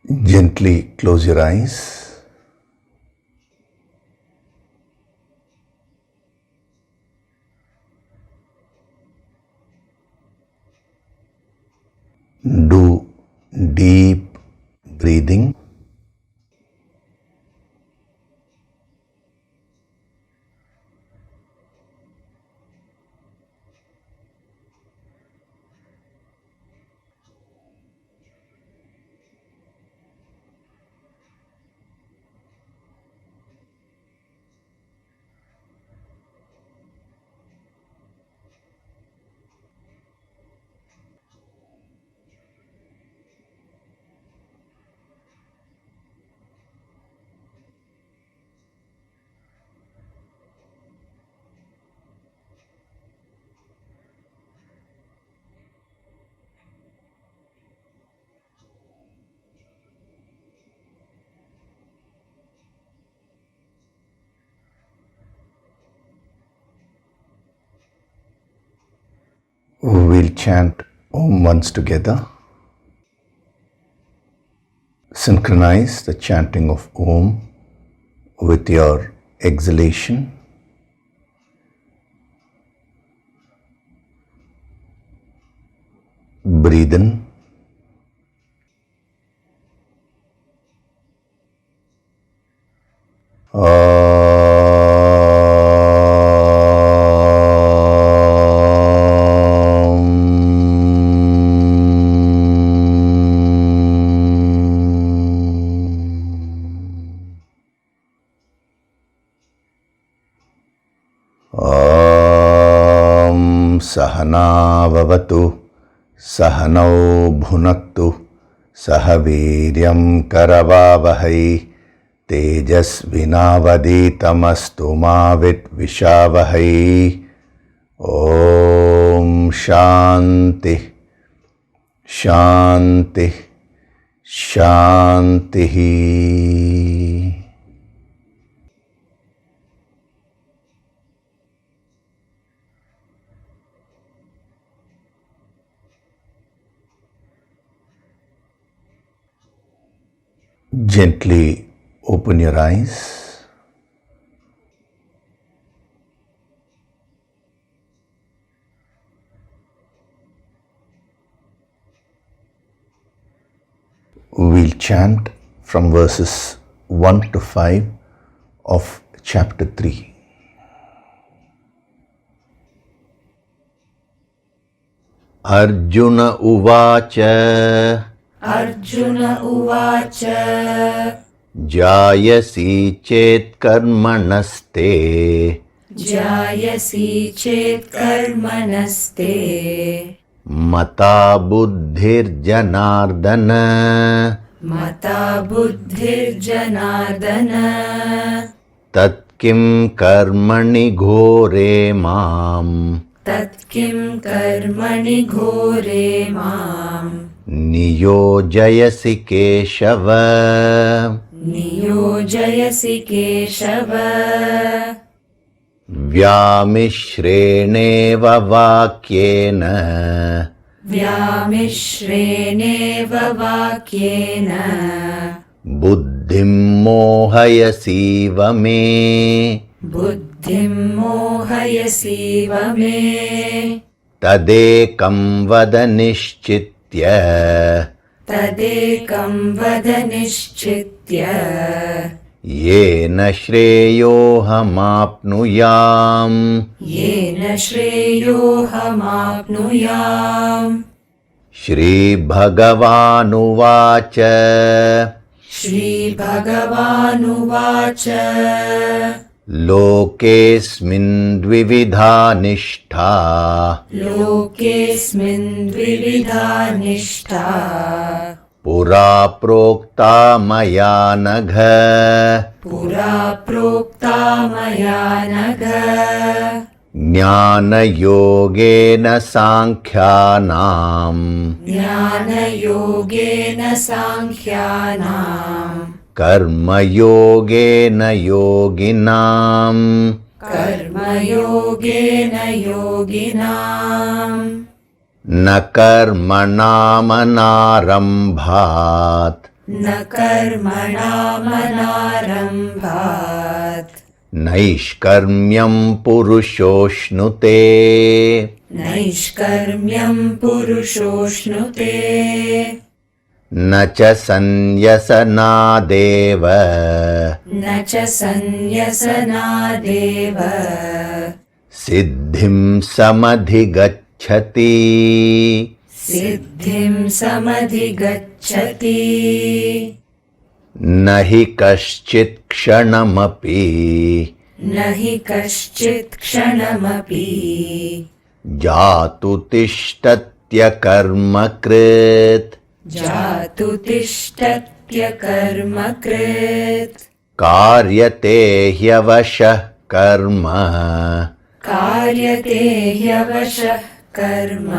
Gently close your eyes. Do deep breathing. We'll chant Om once together. Synchronize the chanting of Om with your exhalation. Breathe in. Sahana vavatu, sahanau bhunaktu, sahaviryam karavavahai, tejasvinavaditamastu ma vitvishavahay. Om Shanti, Shanti, Shanti. Gently open your eyes. We'll chant from verses 1 to 5 of chapter 3. Arjuna Uvacha. Arjuna Uvacha. Jayasi chet karmanaste. Jayasi chet karmanaste. Mata buddhir janardana. Mata buddhir janardana. Tat kim karmani ghore mam. Tat kim karmani ghore mam. Niyojayasi keshava. Niyojayasi keshava. Vyamishreneva vakyena. Vyamishreneva vakyena. Buddhim mohayasiva me. Buddhim mohayasiva me. Tadekam vada nishchitya. Tadekam vada nishchitya. Yena shreyohamapnuyam. Yena shreyohamapnuyam. Shri Bhagavanuvacha. Shri Bhagavanuvacha. Lokesmin dvividha nishtha. Lokesmin dvividha nishtha. Pura prokta maya nagha. Pura prokta maya nagha. Jnana yogena sankhyanam. Jnana yogena sankhyanam. Karma yogena yoginam. Karma yogena yoginam. Na karmanam anarambhat. न कर्मणामनारम्भात् नैष्कर्म्यं पुरुषोऽश्नुते नैष्कर्म्यं पुरुषोऽश्नुते न च सन्न्यसनादेव न च सन्न्यसनादेव सिद्धिं समधिगच्छति सिद्धिं समधिगच्छति न हि कश्चित् क्षणमपि न हि कश्चित् क्षणमपि जातु तिष्ठत्यकर्मकृत् जातु तिष्ठत्यकर्मकृत् कार्यते ह्यवशः कर्म कार्यते ह्यवशः कर्म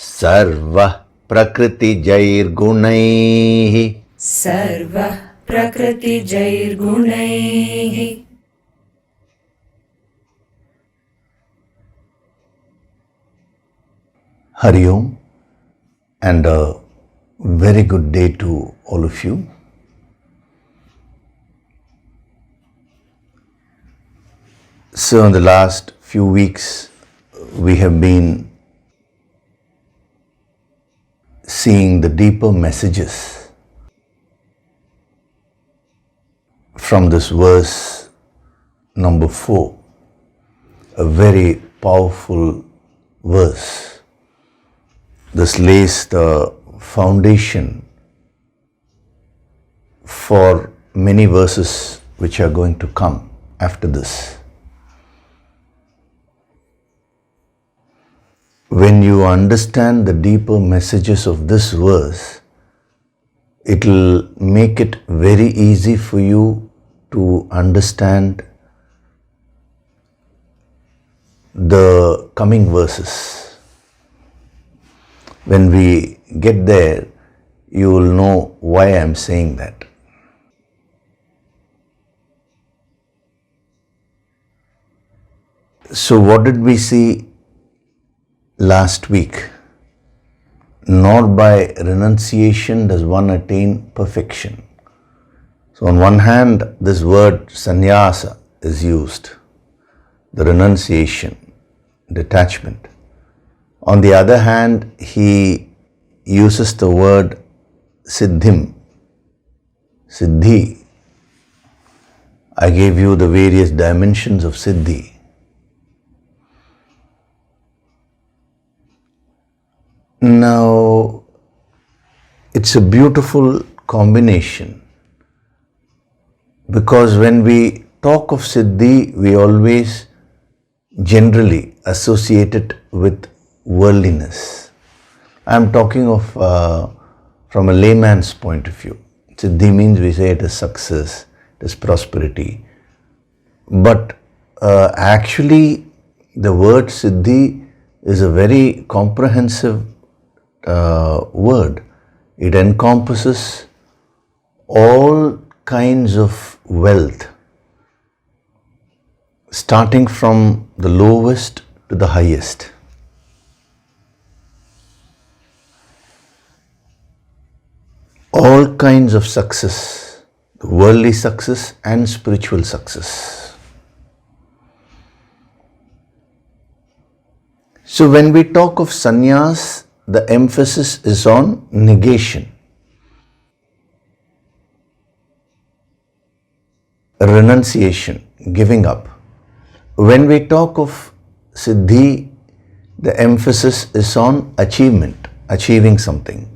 सर्वः प्रकृतिजैर्गुणैः सर्वः प्रकृतिजैर्गुणैः Hari Om, and a very good day to all of you. So in the last few weeks we have been seeing the deeper messages from this verse number 4, a very powerful verse. This lays the foundation for many verses which are going to come after this. When you understand the deeper messages of this verse, it will make it very easy for you to understand the coming verses. When we get there, you will know why I am saying that. So what did we see last week? Nor by renunciation does one attain perfection. So on one hand, this word sannyasa is used, the renunciation, detachment. On the other hand, he uses the word siddhim, siddhi. I gave you the various dimensions of siddhi. Now, it's a beautiful combination, because when we talk of siddhi, we always generally associate it with worldliness. I am talking of from a layman's point of view. Siddhi means we say it is success, it is prosperity. But actually the word siddhi is a very comprehensive word. It encompasses all kinds of wealth, starting from the lowest to the highest. All kinds of success, worldly success and spiritual success. So when we talk of sannyas, the emphasis is on negation, renunciation, giving up. When we talk of siddhi, the emphasis is on achievement, achieving something,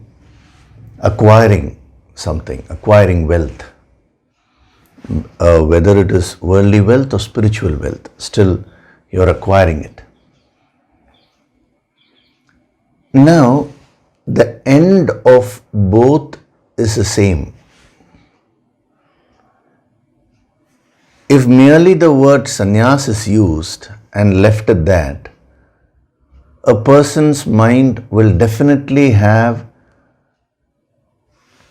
acquiring something, acquiring wealth. Whether it is worldly wealth or spiritual wealth, still you are acquiring it. Now, the end of both is the same. If merely the word sannyas is used and left at that, a person's mind will definitely have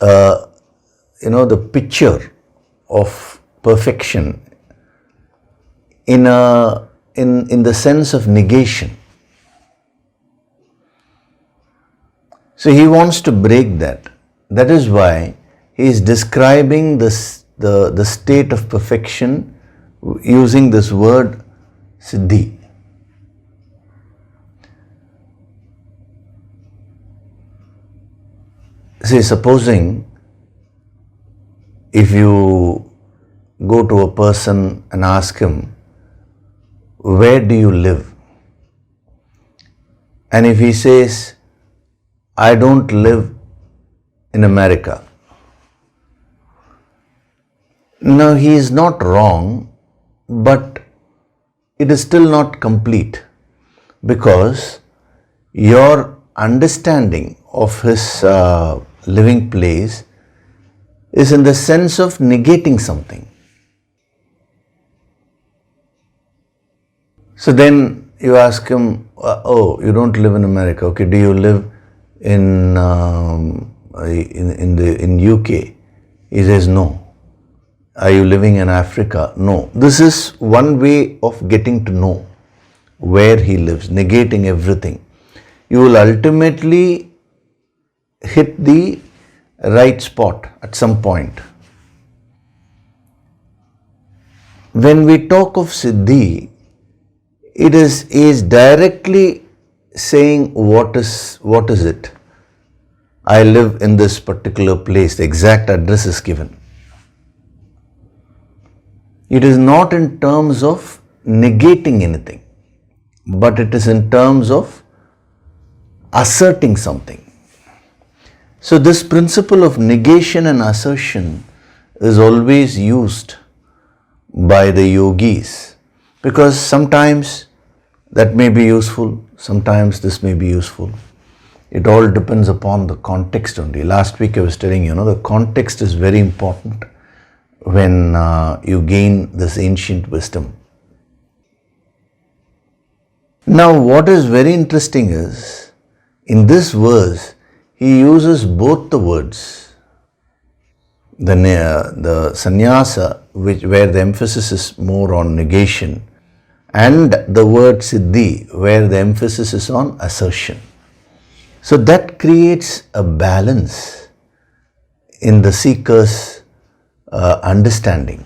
the picture of perfection in the sense of negation. So he wants to break that. That is why he is describing the state of perfection using this word siddhi. See, supposing if you go to a person and ask him, where do you live? And if he says, I don't live in America. Now, he is not wrong, but it is still not complete, because your understanding of his living place is in the sense of negating something. So then you ask him, oh, you don't live in America. Okay, do you live in UK? He says no. Are you living in Africa? No. This is one way of getting to know where he lives, negating everything. You will ultimately hit the right spot at some point. When we talk of siddhi, it is directly saying what is it. I live in this particular place. The exact address is given. It is not in terms of negating anything, but it is in terms of asserting something. So this principle of negation and assertion is always used by the yogis, because sometimes that may be useful, sometimes this may be useful. It all depends upon the context only. Last week I was telling you, the context is very important when you gain this ancient wisdom. Now, what is very interesting is, in this verse, he uses both the words, the sannyasa, where the emphasis is more on negation, and the word siddhi, where the emphasis is on assertion. So that creates a balance in the seeker's understanding.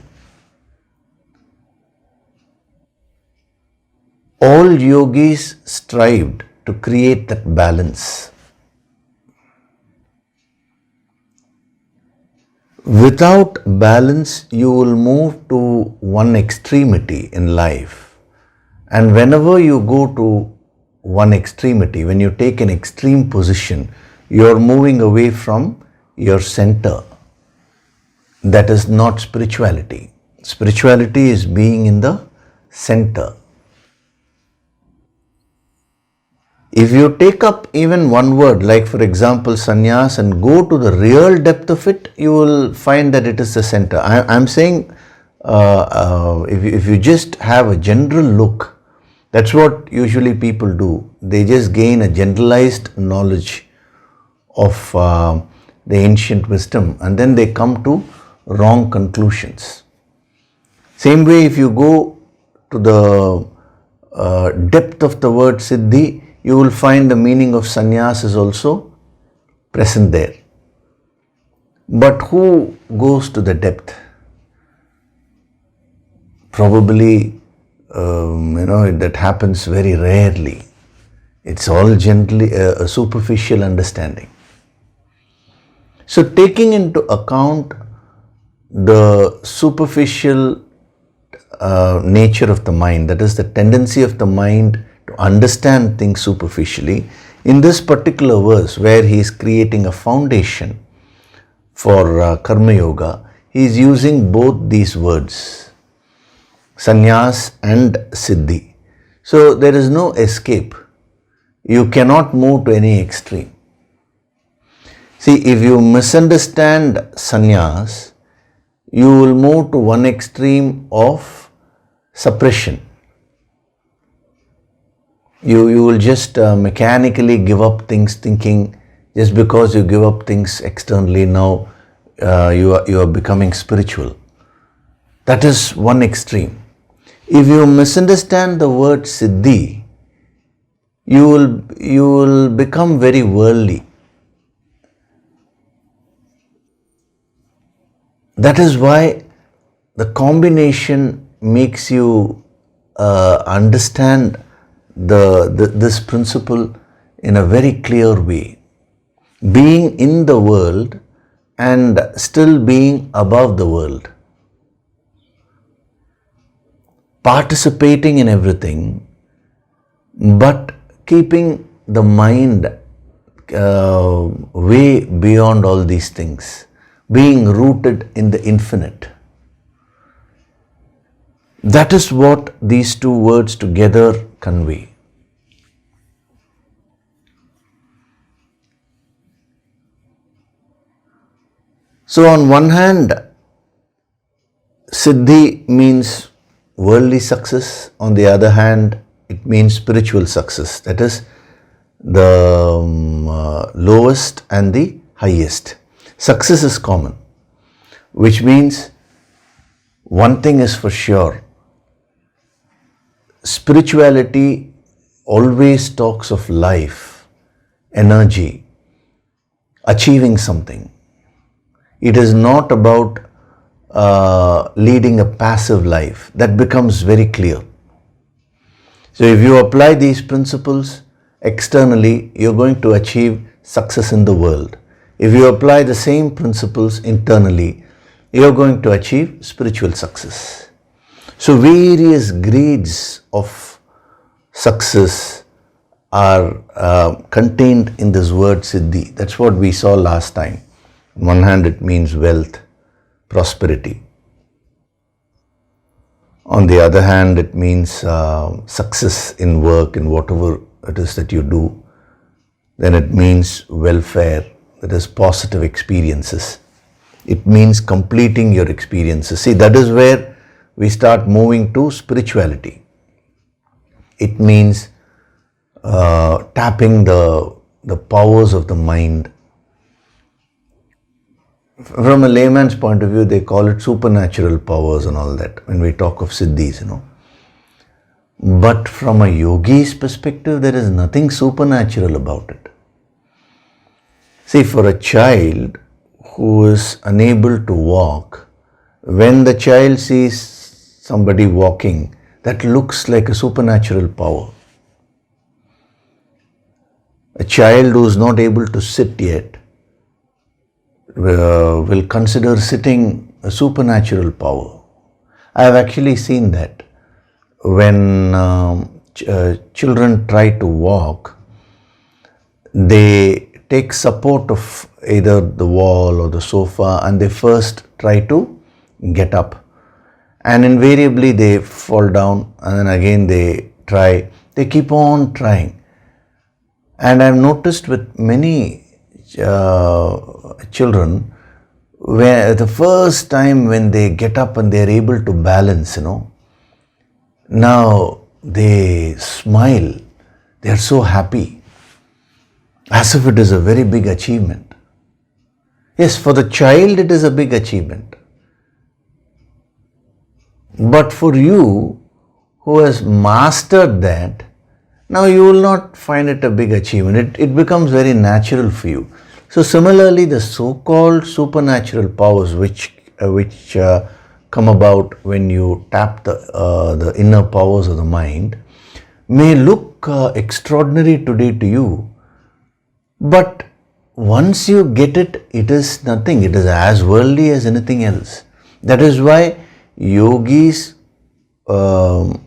All yogis strived to create that balance. Without balance, you will move to one extremity in life. And whenever you go to one extremity, when you take an extreme position, you are moving away from your center. That is not spirituality. Spirituality is being in the center. If you take up even one word, like for example sannyas, and go to the real depth of it, you will find that it is the center. I'm saying if you just have a general look, that's what usually people do. They just gain a generalized knowledge of the ancient wisdom, and then they come to wrong conclusions. Same way, if you go to the depth of the word siddhi, you will find the meaning of sannyas is also present there. But who goes to the depth? Probably, that happens very rarely. It's all generally a superficial understanding. So taking into account the superficial nature of the mind, that is the tendency of the mind to understand things superficially, in this particular verse where he is creating a foundation for karma yoga, he is using both these words, sannyas and siddhi. So there is no escape. You cannot move to any extreme. See, if you misunderstand sannyas, you will move to one extreme of suppression. You will just mechanically give up things, thinking just because you give up things externally, now you are becoming spiritual. That is one extreme. If you misunderstand the word siddhi, you will become very worldly. That is why the combination makes you understand this principle in a very clear way. Being in the world and still being above the world. Participating in everything, but keeping the mind way beyond all these things. Being rooted in the infinite. That is what these two words together convey. So on one hand, siddhi means worldly success. On the other hand, it means spiritual success. That is the lowest and the highest. Success is common, which means one thing is for sure. Spirituality always talks of life, energy, achieving something. It is not about leading a passive life. That becomes very clear. So if you apply these principles externally, you're going to achieve success in the world. If you apply the same principles internally, you're going to achieve spiritual success. So various grades of success are contained in this word siddhi. That's what we saw last time. On one hand, it means wealth, prosperity. On the other hand, it means success in work, in whatever it is that you do. Then it means welfare, that is positive experiences. It means completing your experiences. See, that is where we start moving to spirituality. It means tapping the powers of the mind. From a layman's point of view, they call it supernatural powers and all that when we talk of siddhis, But from a yogi's perspective, there is nothing supernatural about it. See, for a child who is unable to walk, when the child sees somebody walking, that looks like a supernatural power. A child who is not able to sit yet will consider sitting a supernatural power. I have actually seen that. When children try to walk, they take support of either the wall or the sofa and they first try to get up. And invariably they fall down and then again they try. They keep on trying. And I've noticed with many children, where the first time when they get up and they're able to balance, now they smile. They are so happy, as if it is a very big achievement. Yes, for the child it is a big achievement. But for you who has mastered that, now you will not find it a big achievement. It becomes very natural for you. So similarly, the so-called supernatural powers which come about when you tap the inner powers of the mind may look extraordinary today to you, but once you get it, it is nothing. It is as worldly as anything else. That is why yogis who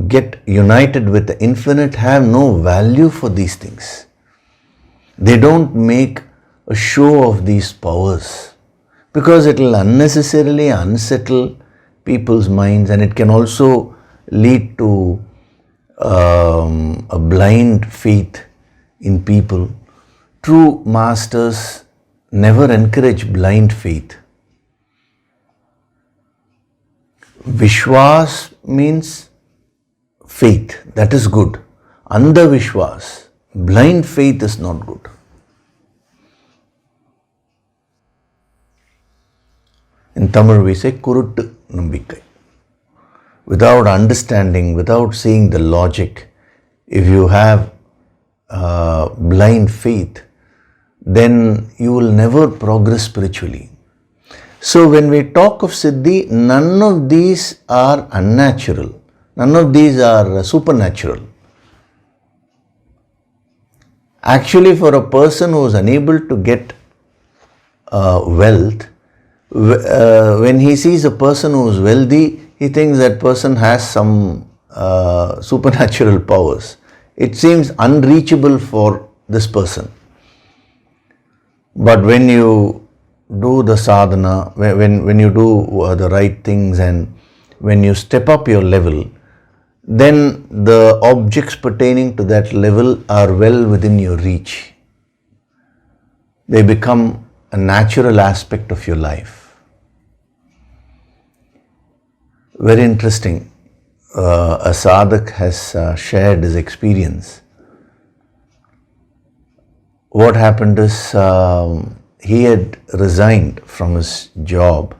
get united with the infinite have no value for these things. They don't make a show of these powers because it will unnecessarily unsettle people's minds, and it can also lead to a blind faith in people. True masters never encourage blind faith. Vishwas means faith, that is good. Andhavishwas, blind faith is not good. In Tamil we say kuruttu nambikkai. Without understanding, without seeing the logic, if you have blind faith, then you will never progress spiritually. So when we talk of siddhi, none of these are unnatural. None of these are supernatural. Actually, for a person who is unable to get wealth, when he sees a person who is wealthy, he thinks that person has some supernatural powers. It seems unreachable for this person. But when you do the sadhana, when you do the right things and when you step up your level, then the objects pertaining to that level are well within your reach. They become a natural aspect of your life. Very interesting. A sadhak has shared his experience. What happened is he had resigned from his job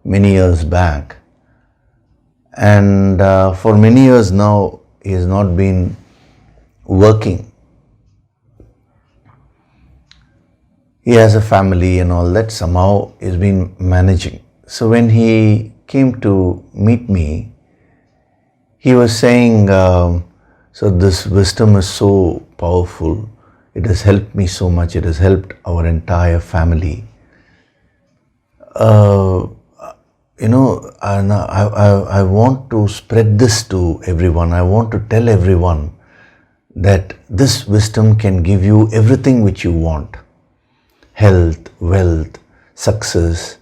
many years back, and for many years now he has not been working. He has a family and all that, somehow he's been managing. So when he came to meet me, he was saying, so this wisdom is so powerful, it has helped me so much, it has helped our entire family. I want to spread this to everyone. I want to tell everyone that this wisdom can give you everything which you want. Health, wealth, success,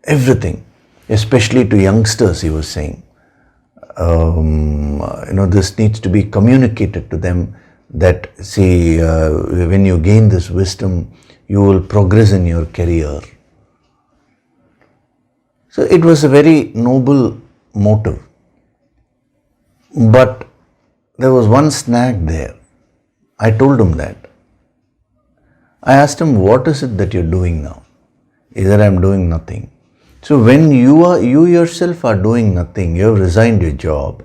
everything. Especially to youngsters, he was saying. This needs to be communicated to them that, see, when you gain this wisdom, you will progress in your career. So it was a very noble motive. But there was one snag there. I told him that. I asked him, what is it that you're doing now? He said, I'm doing nothing. So when you yourself are doing nothing, you have resigned your job,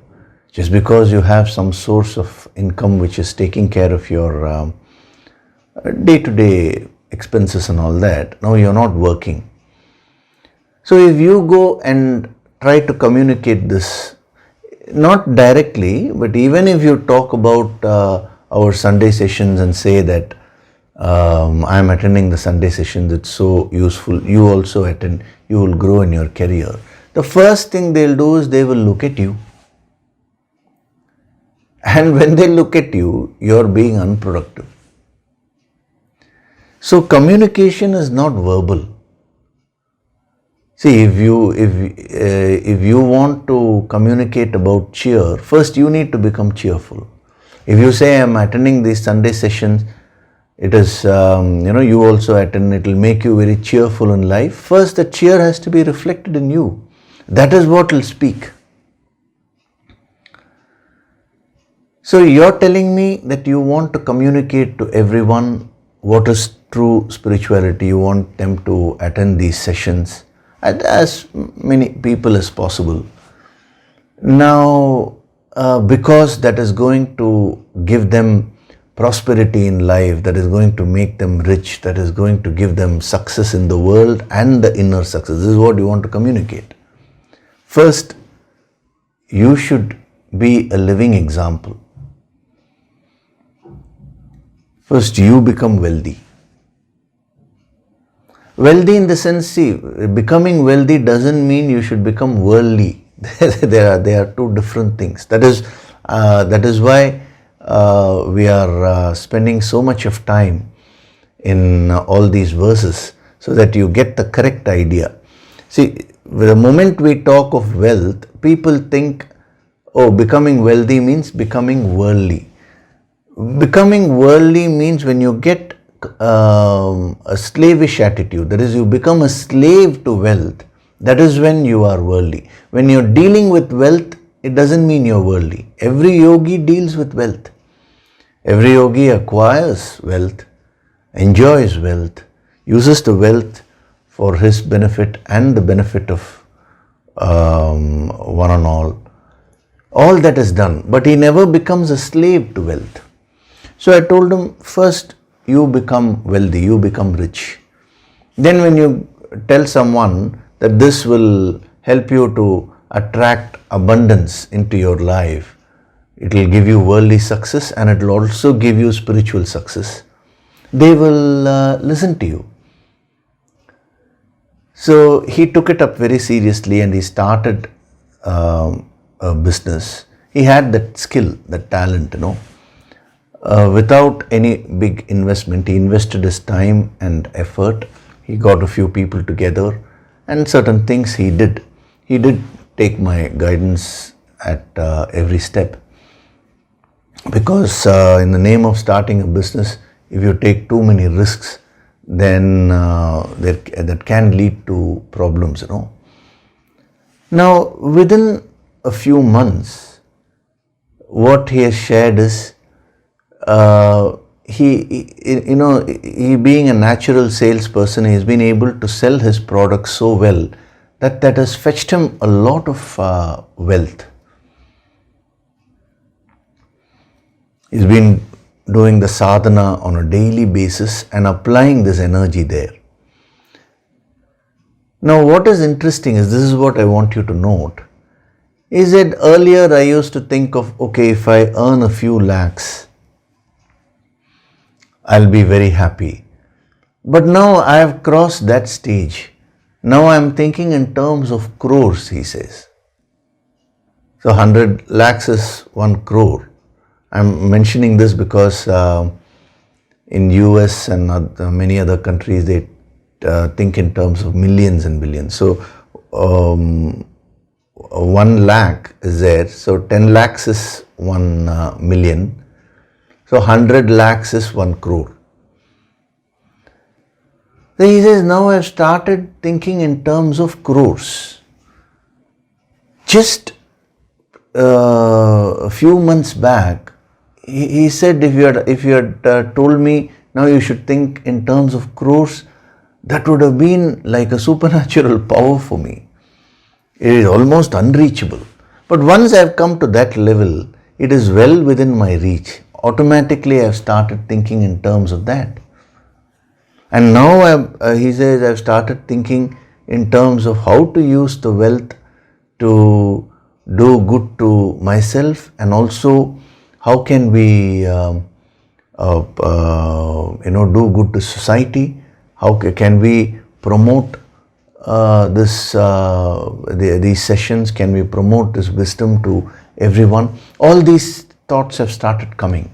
just because you have some source of income which is taking care of your day-to-day expenses and all that, now you're not working. So if you go and try to communicate this, not directly, but even if you talk about our Sunday sessions and say that I'm attending the Sunday sessions, it's so useful, you also attend, you will grow in your career. The first thing they'll do is they will look at you. And when they look at you, you're being unproductive. So communication is not verbal. See, if you want to communicate about cheer, first you need to become cheerful. If you say, I'm attending these Sunday sessions, it is, you also attend, it will make you very cheerful in life. First, the cheer has to be reflected in you. That is what will speak. So you're telling me that you want to communicate to everyone what is true spirituality. You want them to attend these sessions, as many people as possible. Now, because that is going to give them prosperity in life, that is going to make them rich, that is going to give them success in the world and the inner success. This is what you want to communicate. First, you should be a living example. First, you become wealthy. Wealthy in the sense, see, becoming wealthy doesn't mean you should become worldly. They are two different things. That is why we are spending so much of time in all these verses, so that you get the correct idea. See, the moment we talk of wealth, people think, oh, becoming wealthy means becoming worldly. Becoming worldly means when you get a slavish attitude, that is, you become a slave to wealth, that is when you are worldly. When you're dealing with wealth, it doesn't mean you're worldly. Every yogi deals with wealth. Every yogi acquires wealth, enjoys wealth, uses the wealth for his benefit and the benefit of one and all. All that is done, but he never becomes a slave to wealth. So I told him, first you become wealthy, you become rich. Then when you tell someone that this will help you to attract abundance into your life, it will give you worldly success and it will also give you spiritual success, they will listen to you. So he took it up very seriously and he started a business. He had that skill, that talent, without any big investment. He invested his time and effort. He got a few people together and certain things he did. He did take my guidance at every step. Because in the name of starting a business, if you take too many risks, then that can lead to problems, Now, within a few months, what he has shared is, he being a natural salesperson, he has been able to sell his products so well that has fetched him a lot of wealth. He's been doing the sadhana on a daily basis and applying this energy there. Now what is interesting is, this is what I want you to note, is that earlier I used to think of, okay, if I earn a few lakhs, I'll be very happy. But now I have crossed that stage. Now I am thinking in terms of crores, he says. So 100 lakhs is 1 crore. I'm mentioning this because in US and many other countries, they think in terms of millions and billions. So 1 lakh is there. So 10 lakhs is 1 million. So 100 lakhs is 1 crore. So he says, now I've started thinking in terms of crores. Just a few months back, he said, if you had told me now you should think in terms of crores, that would have been like a supernatural power for me. It is almost unreachable. But once I have come to that level, it is well within my reach. Automatically I have started thinking in terms of that. And now he says, I have started thinking in terms of how to use the wealth to do good to myself, and also how can we do good to society? How can we promote these sessions? Can we promote this wisdom to everyone? All these thoughts have started coming.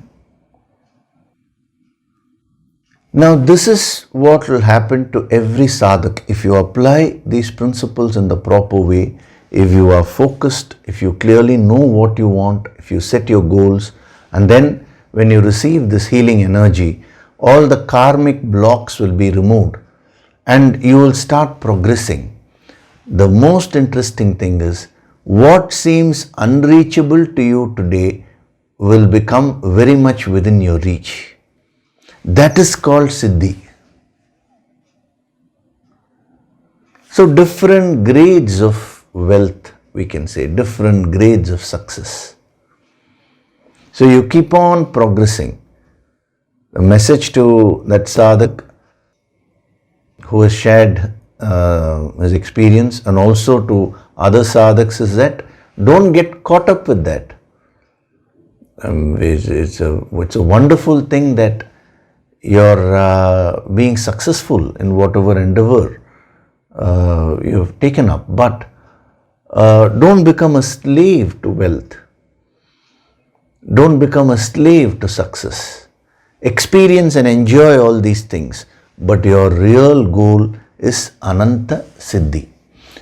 Now this is what will happen to every sadhak. If you apply these principles in the proper way, if you are focused, if you clearly know what you want, if you set your goals, and then when you receive this healing energy, all the karmic blocks will be removed and you will start progressing. The most interesting thing is, what seems unreachable to you today will become very much within your reach. That is called siddhi. So different grades of wealth, we can say, different grades of success. So you keep on progressing. The message to that sadhak who has shared his experience, and also to other sadhaks, is that don't get caught up with that. It's a wonderful thing that you're being successful in whatever endeavor you've taken up, but don't become a slave to wealth. Don't become a slave to success. Experience and enjoy all these things, but your real goal is Ananta Siddhi.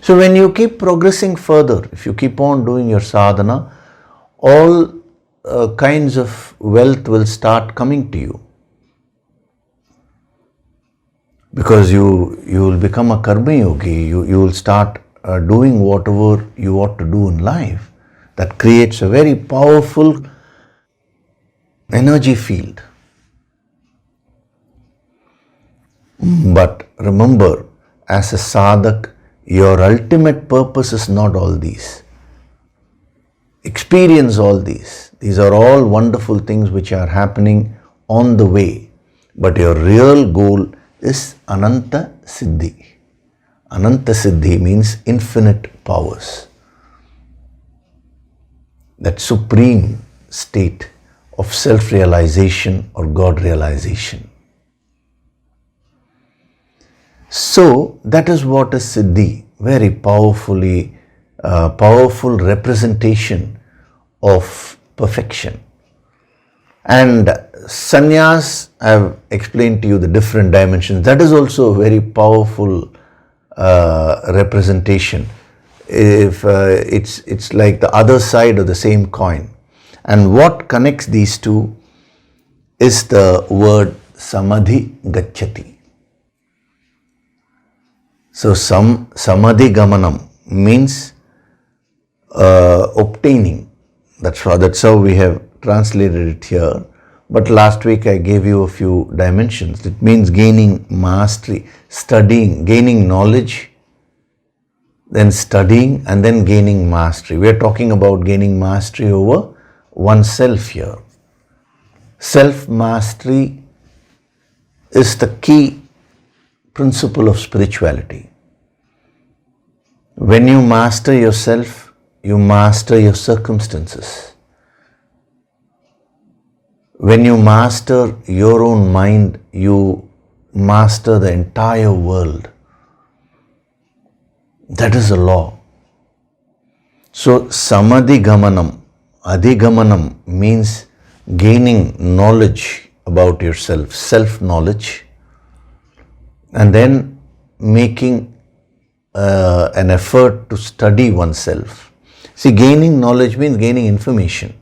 So when you keep progressing further, if you keep on doing your sadhana, all kinds of wealth will start coming to you. Because you will become a karma yogi, you will start doing whatever you ought to do in life. That creates a very powerful energy field. But remember, as a sadhak, your ultimate purpose is not all these. Experience all these. These are all wonderful things which are happening on the way. But your real goal is Ananta Siddhi. Ananta Siddhi means infinite powers. That supreme state of self-realization or God-realization. So that is what is Siddhi, very powerful representation of perfection. And sannyas, I have explained to you the different dimensions. That is also a very powerful representation. If it's like the other side of the same coin. And what connects these two is the word Samadhi gacchati. So Samadhi gamanam means obtaining. That's how we have translated it here. But last week I gave you a few dimensions. It means gaining mastery, studying, gaining knowledge, then studying, and then gaining mastery. We are talking about gaining mastery over oneself here. Self-mastery is the key principle of spirituality. When you master yourself, you master your circumstances. When you master your own mind, you master the entire world. That is a law. So Samadhi gamanam, adhigamanam means gaining knowledge about yourself, self-knowledge, and then making an effort to study oneself. See, gaining knowledge means gaining information.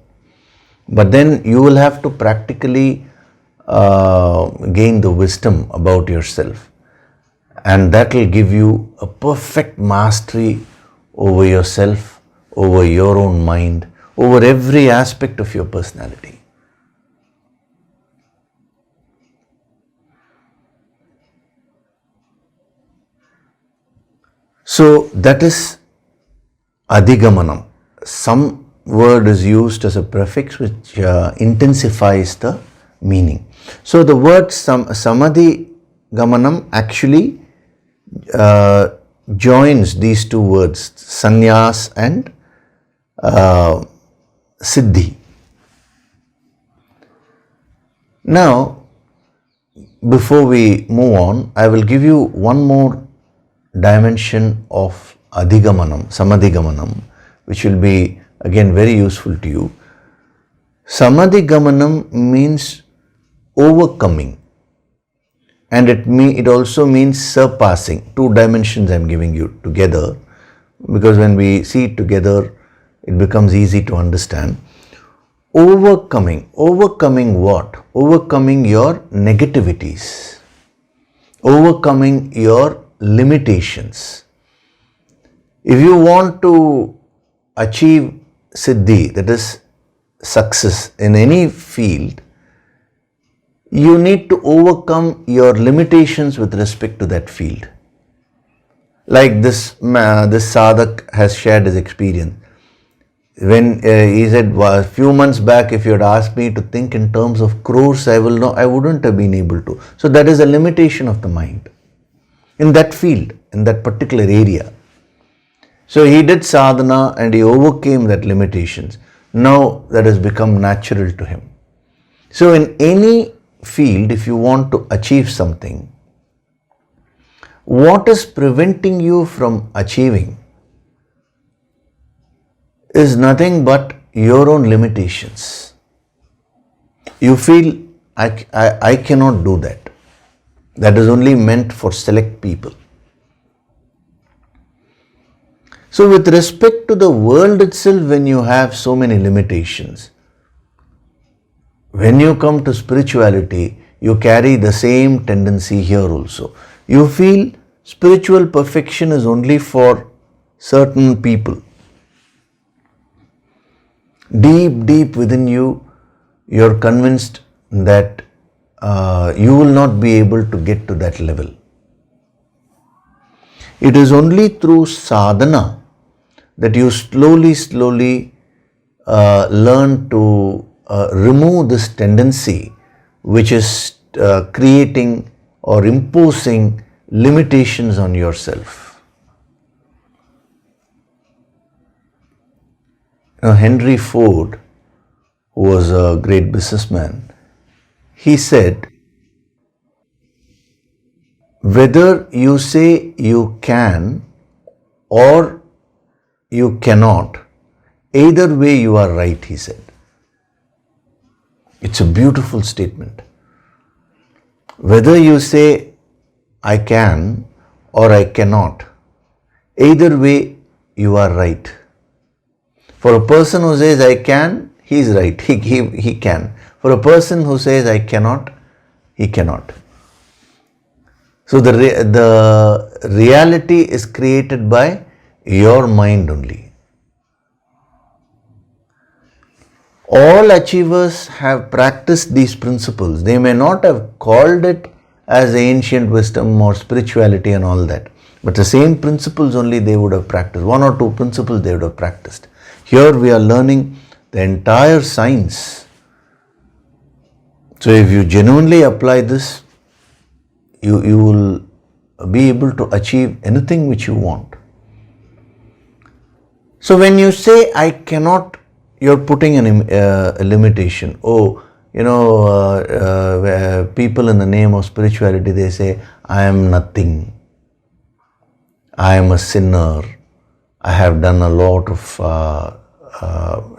But then you will have to practically gain the wisdom about yourself. And that will give you a perfect mastery over yourself, over your own mind, over every aspect of your personality. So that is adhigamanam. Some word is used as a prefix which intensifies the meaning. So the word Samadhi gamanam actually joins these two words, sannyas and siddhi. Now, before we move on, I will give you one more dimension of adhigamanam, samadhi gamanam, which will be again very useful to you. Samadhi gamanam means overcoming, and it also means surpassing. Two dimensions I am giving you together, because when we see it together, it becomes easy to understand. Overcoming what? Overcoming your negativities, overcoming your limitations. If you want to achieve siddhi, that is success in any field, you need to overcome your limitations with respect to that field. Like this sadhak has shared his experience. When he said, a few months back, if you had asked me to think in terms of crores, I wouldn't have been able to. So that is a limitation of the mind in that field, in that particular area. So he did sadhana and he overcame that limitations. Now that has become natural to him. So in any field, if you want to achieve something, what is preventing you from achieving is nothing but your own limitations. You feel, I cannot do that. That is only meant for select people. So with respect to the world itself, when you have so many limitations, when you come to spirituality, you carry the same tendency here also. You feel spiritual perfection is only for certain people. Deep within you, you're convinced that you will not be able to get to that level. It is only through sadhana that you slowly learn to remove this tendency which is creating or imposing limitations on yourself. Now, Henry Ford, who was a great businessman, he said, whether you say you can or you cannot, either way you are right, he said. It's a beautiful statement. Whether you say I can or I cannot, either way you are right. For a person who says I can, he is right, he can. For a person who says I cannot, he cannot. So the reality is created by your mind only. All achievers have practiced these principles. They may not have called it as ancient wisdom or spirituality and all that, but the same principles only they would have practiced. One or two principles they would have practiced. Here we are learning the entire science. So if you genuinely apply this, you will be able to achieve anything which you want. So when you say I cannot, you're putting a limitation. Oh, people in the name of spirituality, they say, I am nothing. I am a sinner. I have done a lot of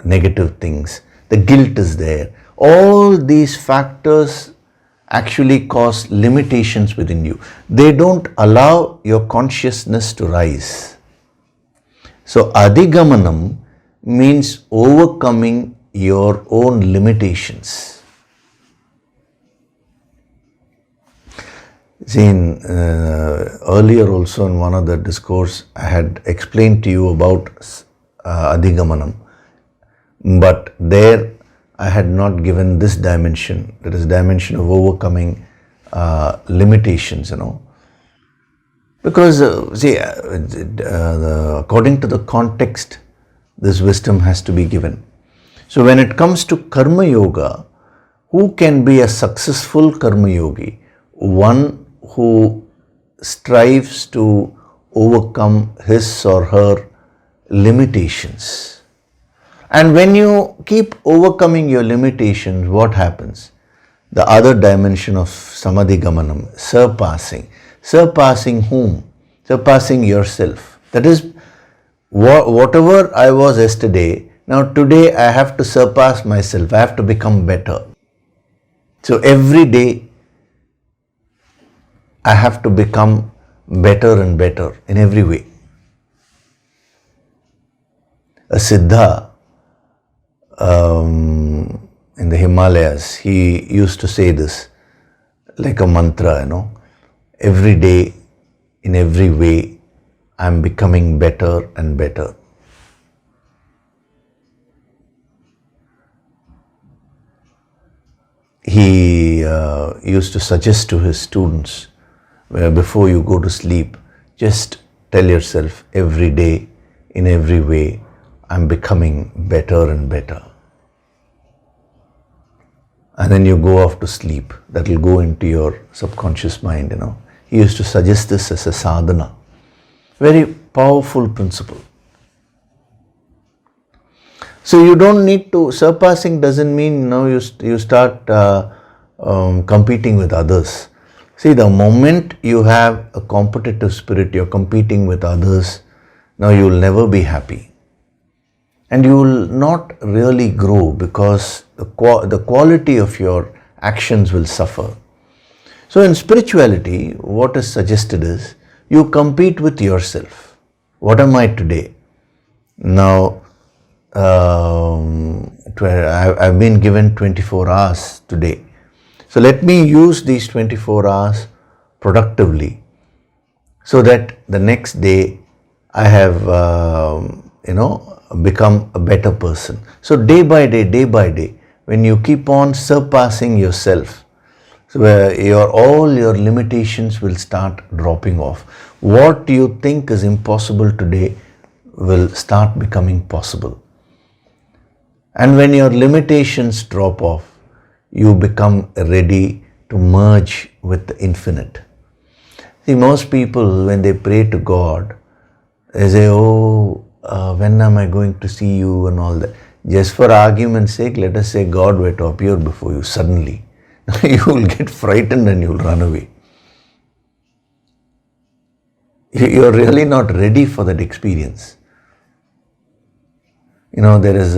negative things. The guilt is there. All these factors actually cause limitations within you. They don't allow your consciousness to rise. So gamanam means overcoming your own limitations. See, earlier also in one of the discourse, I had explained to you about gamanam, but there I had not given this dimension, that is dimension of overcoming limitations, Because, according to the context, this wisdom has to be given. So when it comes to karma yoga, who can be a successful karma yogi? One who strives to overcome his or her limitations. And when you keep overcoming your limitations, what happens? The other dimension of Samadhi gamanam, surpassing. Surpassing whom? Surpassing yourself. That is, whatever I was yesterday, now today I have to surpass myself. I have to become better. So every day I have to become better and better in every way. A siddha in the Himalayas, he used to say this like a mantra, Every day, in every way, I am becoming better and better. He used to suggest to his students, before you go to sleep, just tell yourself every day, in every way, I'm becoming better and better. And then you go off to sleep. That will go into your subconscious mind, He used to suggest this as a sadhana. Very powerful principle. So you don't need to, surpassing doesn't mean you start competing with others. See, the moment you have a competitive spirit, you're competing with others, now you will never be happy. And you will not really grow because the quality of your actions will suffer. So in spirituality, what is suggested is, you compete with yourself. What am I today? Now, I've been given 24 hours today. So let me use these 24 hours productively so that the next day I have, become a better person. So day by day, when you keep on surpassing yourself, so all your limitations will start dropping off. What you think is impossible today will start becoming possible. And when your limitations drop off, you become ready to merge with the infinite. See, most people, when they pray to God, they say, oh, when am I going to see you and all that. Just for argument's sake, let us say God were to appear before you suddenly. You will get frightened and you will run away. You are really not ready for that experience. You know, there is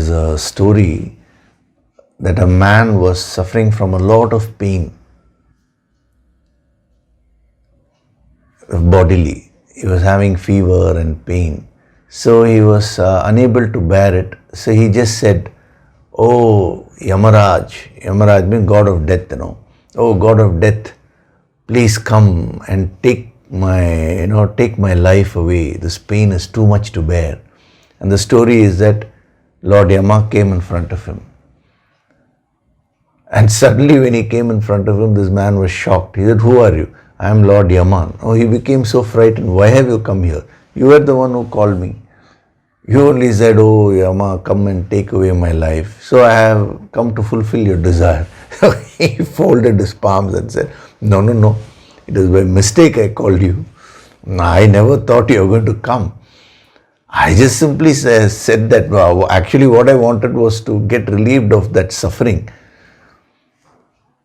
a story that a man was suffering from a lot of pain bodily. He was having fever and pain. So he was unable to bear it. So he just said, oh, Yamaraj means God of death, you know. Oh, God of death, please come and take my life away. This pain is too much to bear. And the story is that Lord Yama came in front of him. And suddenly when he came in front of him, this man was shocked. He said, who are you? I am Lord Yaman. Oh, he became so frightened. Why have you come here? You were the one who called me. You only said, oh Yama, come and take away my life. So I have come to fulfill your desire. He folded his palms and said, no. It was by mistake I called you. I never thought you were going to come. I just simply said that actually what I wanted was to get relieved of that suffering.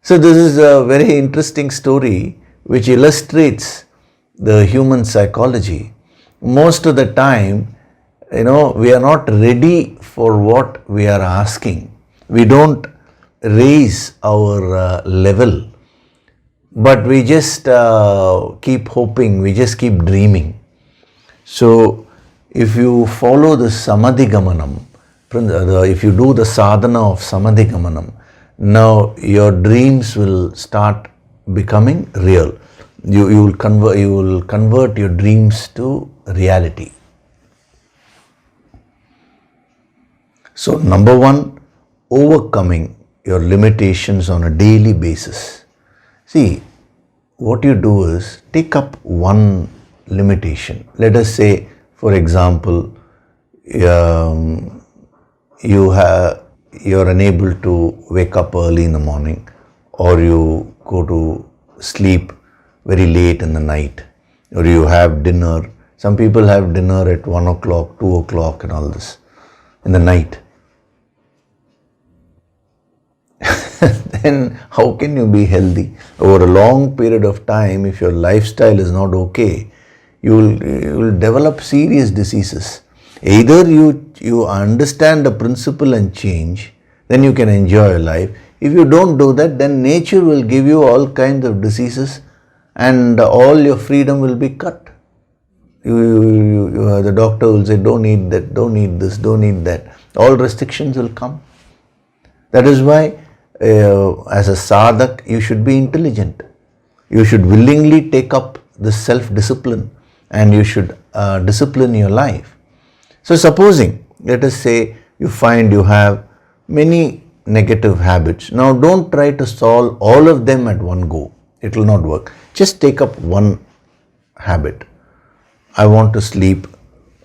So this is a very interesting story which illustrates the human psychology. Most of the time, we are not ready for what we are asking. We don't raise our level, but we just keep hoping, we just keep dreaming. So if you follow the Samadhi gamanam, if you do the sadhana of Samadhi gamanam, now your dreams will start becoming real. You will convert your dreams to reality. So number one, overcoming your limitations on a daily basis. See, what you do is take up one limitation. Let us say, for example, you're unable to wake up early in the morning, or you go to sleep very late in the night, or you have dinner. Some people have dinner at 1 o'clock, 2 o'clock and all this in the night. Then how can you be healthy? Over a long period of time, if your lifestyle is not okay, you will develop serious diseases. Either you understand the principle and change, then you can enjoy life. If you don't do that, then nature will give you all kinds of diseases and all your freedom will be cut. The doctor will say, don't eat that, don't eat this, don't eat that. All restrictions will come. That is why as a sadhak, you should be intelligent. You should willingly take up this self-discipline and you should discipline your life. So supposing, let us say, you find you have many negative habits. Now don't try to solve all of them at one go. It will not work. Just take up one habit. I want to sleep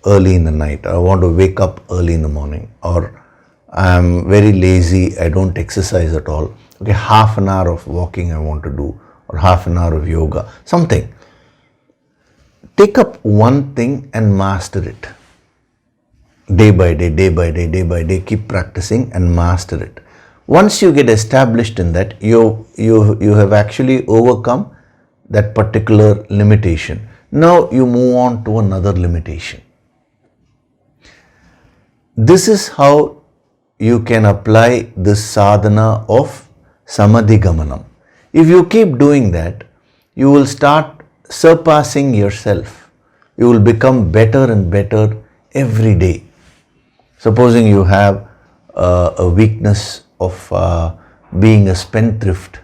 early in the night. I want to wake up early in the morning. Or I am very lazy. I don't exercise at all. Okay, half an hour of walking I want to do, or half an hour of yoga, something. Take up one thing and master it. Day by day, keep practicing and master it. Once you get established in that, you have actually overcome that particular limitation. Now you move on to another limitation. This is how you can apply this sadhana of Samadhi gamanam. If you keep doing that, you will start surpassing yourself. You will become better and better every day. Supposing you have a weakness of being a spendthrift.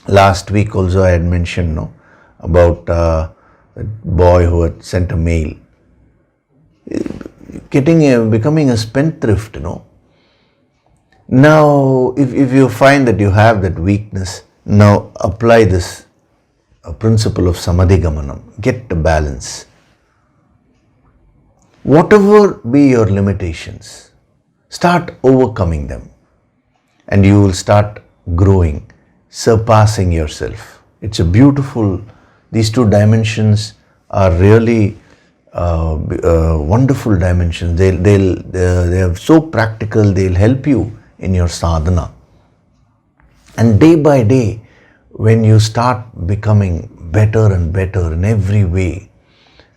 Last week also I had mentioned about a boy who had sent a mail. Becoming a spendthrift, Now, if you find that you have that weakness, now apply this principle of Samadhi gamanam. Get the balance. Whatever be your limitations, start overcoming them. and you will start growing, surpassing yourself. It's a beautiful, these two dimensions are really wonderful dimensions. They are so practical, they'll help you in your sadhana. And day by day, when you start becoming better and better in every way,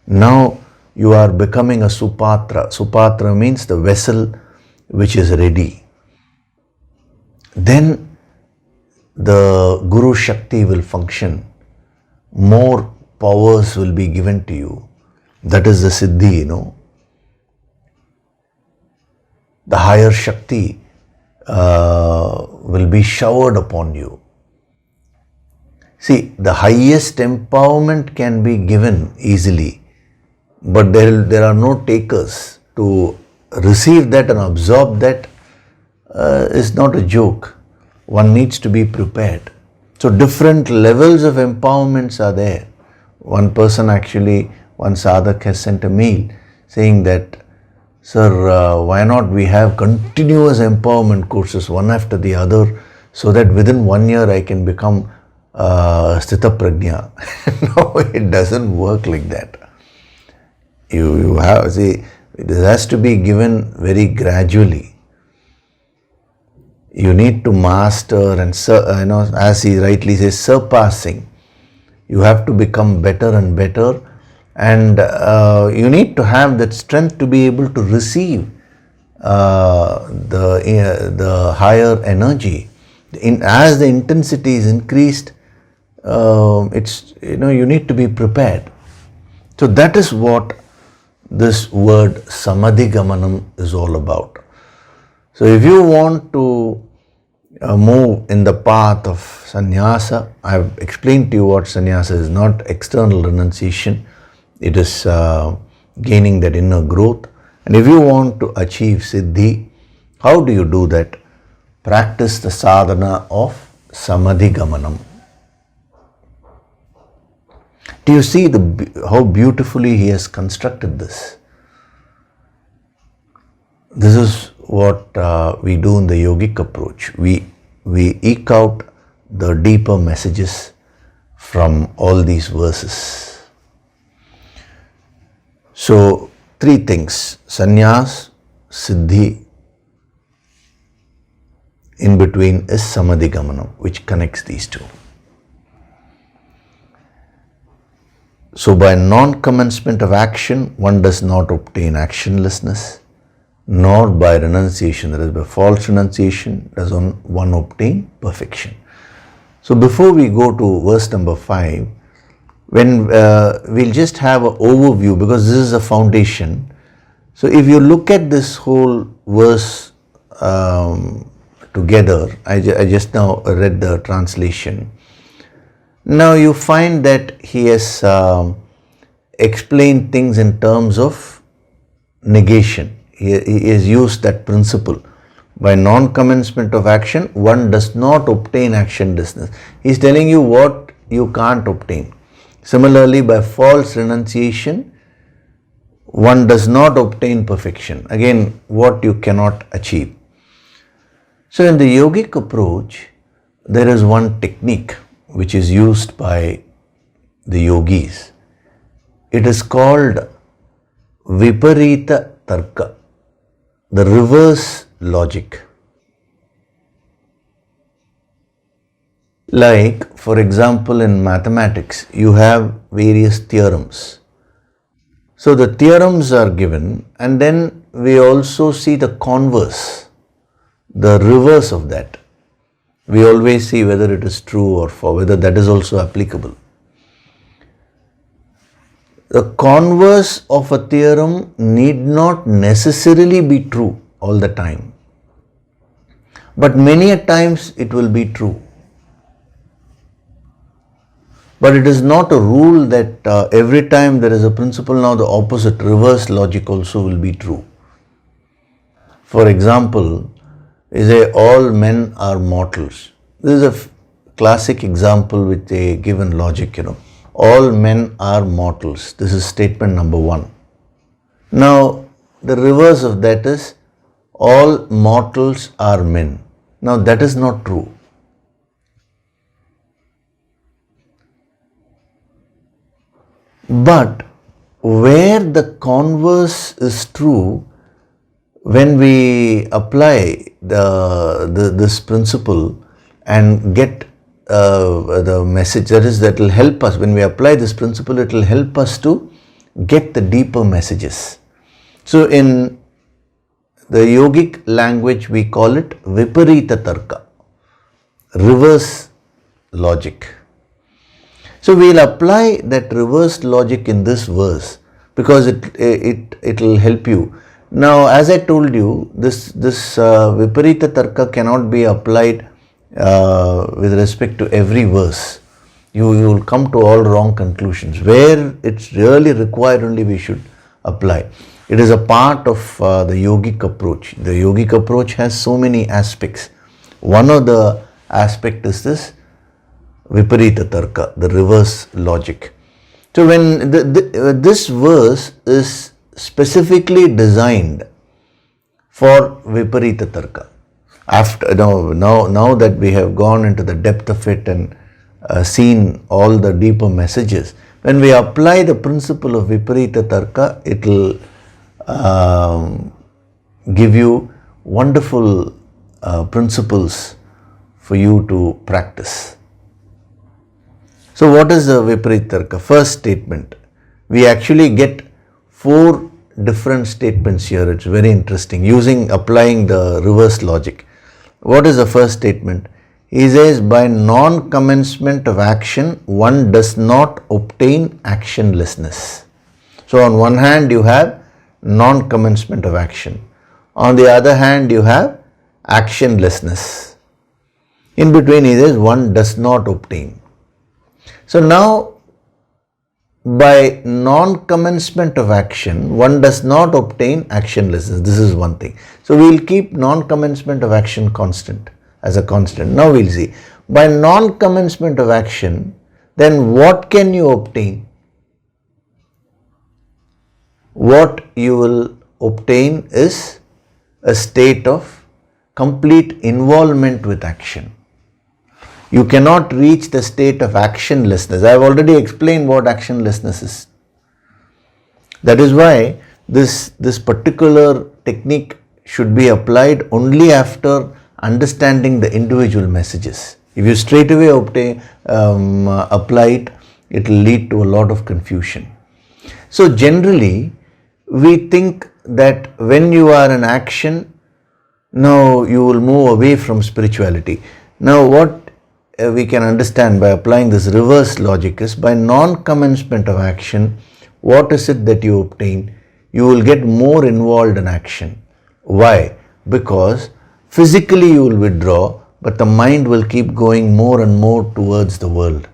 now you are becoming a Supatra. Supatra means the vessel which is ready. Then the Guru Shakti will function. More powers will be given to you. That is the siddhi, The higher Shakti will be showered upon you. See, the highest empowerment can be given easily, but there are no takers. To receive that and absorb that is not a joke. One needs to be prepared. So different levels of empowerments are there. One sadhak has sent a mail saying that, sir, why not we have continuous empowerment courses one after the other, so that within 1 year I can become Sthita Prajna. No, it doesn't work like that. You have, see, this has to be given very gradually. You need to master and, as he rightly says, surpassing. You have to become better and better, and you need to have that strength to be able to receive the higher energy. As the intensity is increased, you need to be prepared. So that is what this word Samadhi gamanam is all about. So if you want to move in the path of sannyasa, I have explained to you what sannyasa is. Not external renunciation, it is gaining that inner growth. And if you want to achieve siddhi, how do you do that? Practice the sadhana of Samadhi gamanam. Do you see how beautifully he has constructed this? This is what we do in the yogic approach. We eke out the deeper messages from all these verses. So, 3 things: sannyas, siddhi, in between is Samadhi gamanam, which connects these two. So by non-commencement of action, one does not obtain actionlessness, nor by renunciation, that is by false renunciation, does one obtain perfection. So before we go to verse number 5, when we'll just have an overview, because this is a foundation. So if you look at this whole verse together, I just now read the translation. Now you find that he has explained things in terms of negation. He has used that principle. By non-commencement of action, one does not obtain actionlessness. He is telling you what you can't obtain. Similarly, by false renunciation, one does not obtain perfection. Again, what you cannot achieve. So in the yogic approach, there is one technique which is used by the yogis. It is called Viparita Tarka, the reverse logic. Like, for example, in mathematics, you have various theorems. So the theorems are given, and then we also see the converse, the reverse of that. We always see whether it is true or false, whether that is also applicable. The converse of a theorem need not necessarily be true all the time, but many a times it will be true. But it is not a rule that every time there is a principle, now the opposite, reverse logic also will be true. For example, we say all men are mortals. This is a classic example with a given logic, All men are mortals. This is statement number 1. Now, the reverse of that is all mortals are men. Now that is not true. But where the converse is true, when we apply this principle and get the message, that will help us. When we apply this principle, it will help us to get the deeper messages. So in the yogic language, we call it Viparita Tarka, reverse logic. So we'll apply that reverse logic in this verse because it will help you. Now, as I told you, this Viparita Tarka cannot be applied with respect to every verse. You will come to all wrong conclusions. Where it's really required, only we should apply. It is a part of the yogic approach. The yogic approach has so many aspects. One of the aspect is this Viparita Tarka, the reverse logic. So when this verse is specifically designed for Viparita Tarka. After now that we have gone into the depth of it and seen all the deeper messages, when we apply the principle of Viparita Tarka, it will give you wonderful principles for you to practice. So what is the Viparita Tarka? First statement. We actually get 4 different statements here. It's very interesting, applying the reverse logic. What is the first statement? He says, by non-commencement of action, one does not obtain actionlessness. So on one hand, you have non-commencement of action. On the other hand, you have actionlessness. In between, he says, one does not obtain. So now, by non-commencement of action, one does not obtain actionlessness. This is one thing. So we will keep non-commencement of action constant, as a constant. Now we will see. By non-commencement of action, then what can you obtain? What you will obtain is a state of complete involvement with action. You cannot reach the state of actionlessness. I have already explained what actionlessness is. That is why this particular technique should be applied only after understanding the individual messages. If you straight away apply it, it will lead to a lot of confusion. So generally, we think that when you are in action, now you will move away from spirituality. Now what we can understand by applying this reverse logic is, by non-commencement of action, what is it that you obtain? You will get more involved in action. Why? Because physically you will withdraw, but the mind will keep going more and more towards the world.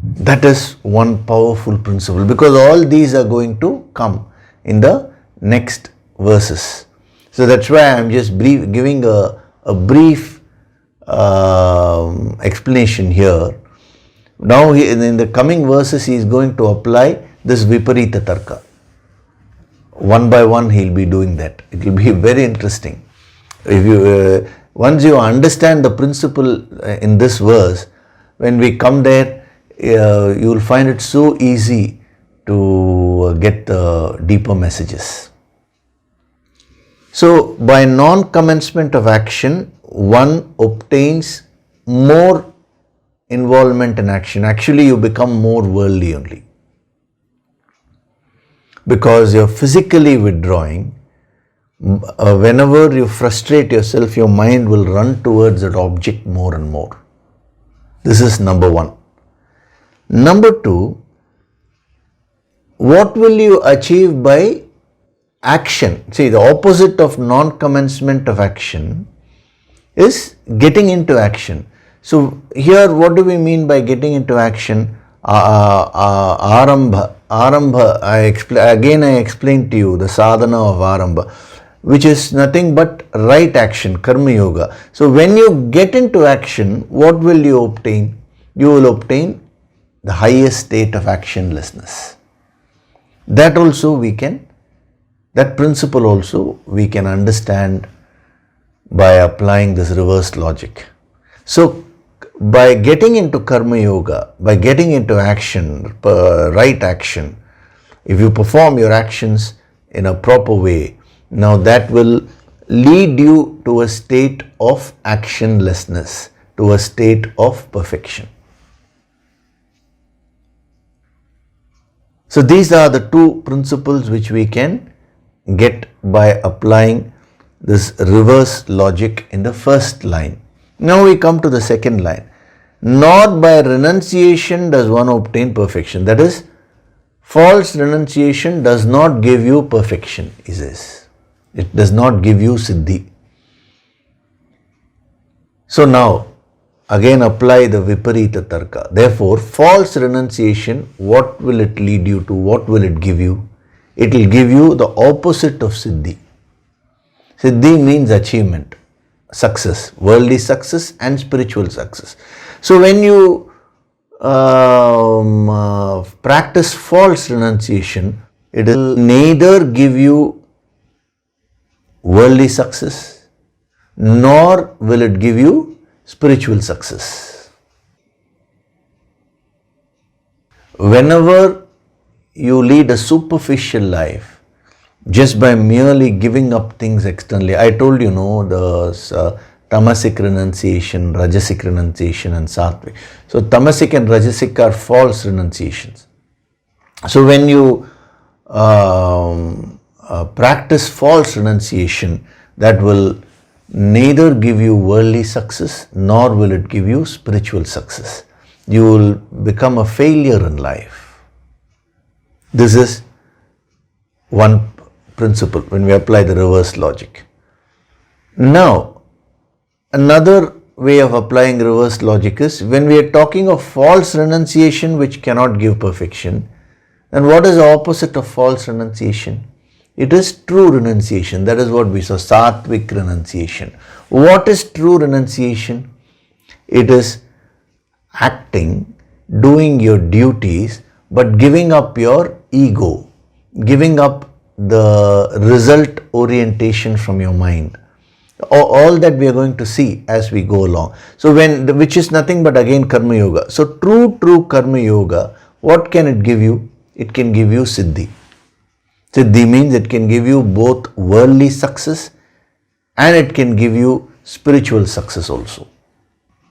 That is one powerful principle, because all these are going to come in the next verses. So that's why I am just giving a brief explanation here. Now in the coming verses he is going to apply this Viparita Tarka. One by one he will be doing that. It will be very interesting. If you once you understand the principle in this verse, when we come there, you will find it so easy to get the deeper messages. So by non-commencement of action, one obtains more involvement in action. Actually, you become more worldly only, because you're physically withdrawing. Whenever you frustrate yourself, your mind will run towards that object more and more. This is number one. Number two, what will you achieve by action? See, the opposite of non-commencement of action is getting into action. So here, what do we mean by getting into action? Arambha. I explained to you the sadhana of Arambha, which is nothing but right action, karma yoga. So when you get into action, what will you obtain? You will obtain the highest state of actionlessness. That also that principle also we can understand by applying this reverse logic. So, by getting into karma yoga, by getting into action, right action, if you perform your actions in a proper way, now that will lead you to a state of actionlessness, to a state of perfection. So these are the two principles which we can get by applying this reverse logic in the first line. Now we come to the second line. Not by renunciation does one obtain perfection. That is, false renunciation does not give you perfection, he says. It does not give you siddhi. So now, again apply the Viparita Tarka. Therefore, false renunciation, what will it lead you to? What will it give you? It will give you the opposite of siddhi. Siddhi means achievement, success, worldly success and spiritual success. So when you practice false renunciation, it will neither give you worldly success, nor will it give you spiritual success. Whenever you lead a superficial life, just by merely giving up things externally, I told you, the tamasic renunciation, rajasic renunciation and sattvic. So tamasic and rajasic are false renunciations. So when you practice false renunciation, that will neither give you worldly success, nor will it give you spiritual success. You will become a failure in life. This is one principle when we apply the reverse logic. Now, another way of applying reverse logic is when we are talking of false renunciation which cannot give perfection, then what is the opposite of false renunciation? It is true renunciation. That is what we saw, sattvic renunciation. What is true renunciation? It is acting, doing your duties, but giving up your ego, giving up the result orientation from your mind. All that we are going to see as we go along. So which is nothing but again karma yoga. So true karma yoga, what can it give you? It can give you siddhi. Siddhi means it can give you both worldly success and it can give you spiritual success also.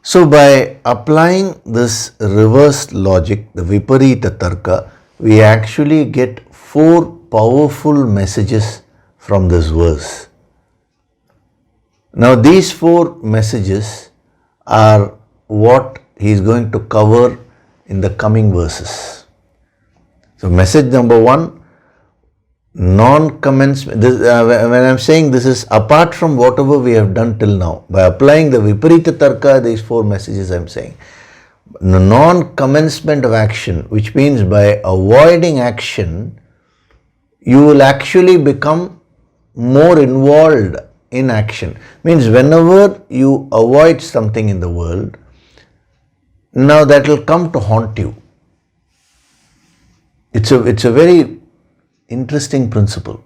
So by applying this reverse logic, the Viparita Tarka, we actually get 4 powerful messages from this verse. Now these 4 messages are what he is going to cover in the coming verses. So message number 1, non-commencement. When I am saying this is apart from whatever we have done till now, by applying the Viparita Tarka, these 4 messages I am saying. Non-commencement of action, which means by avoiding action, you will actually become more involved in action. Means whenever you avoid something in the world, now that will come to haunt you. It's a very interesting principle.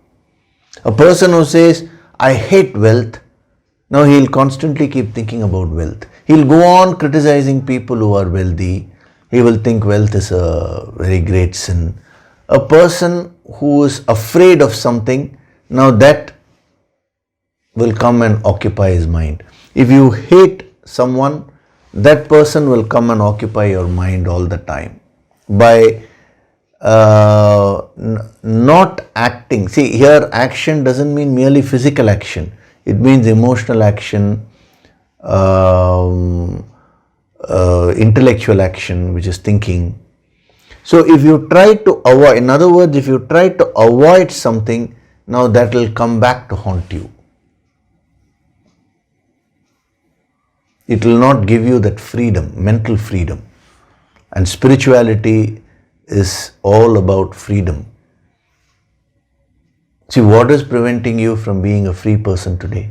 A person who says, I hate wealth, now he'll constantly keep thinking about wealth. He'll go on criticizing people who are wealthy. He will think wealth is a very great sin. A person who is afraid of something, now that will come and occupy his mind. If you hate someone, that person will come and occupy your mind all the time. By not acting, see here action doesn't mean merely physical action, it means emotional action, intellectual action, which is thinking. So if you try to avoid, in other words, if you try to avoid something, now that will come back to haunt you. It will not give you that freedom, mental freedom. And spirituality is all about freedom. See, what is preventing you from being a free person today?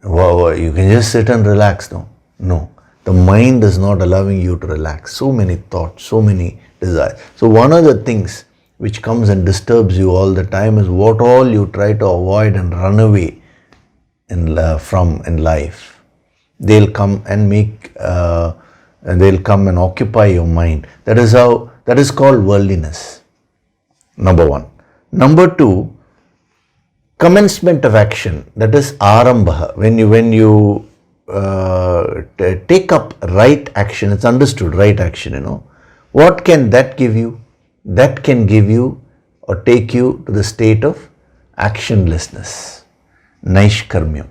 Wow, you can just sit and relax now. No, the mind is not allowing you to relax. So many thoughts, so many desires. So one of the things which comes and disturbs you all the time is what all you try to avoid and run away in life. They'll come and they'll come and occupy your mind. That is called worldliness. Number one. Number two, commencement of action. That is arambha. When you take up right action, it's understood, right action, What can that give you? That can give you or take you to the state of actionlessness, naishkarmyam,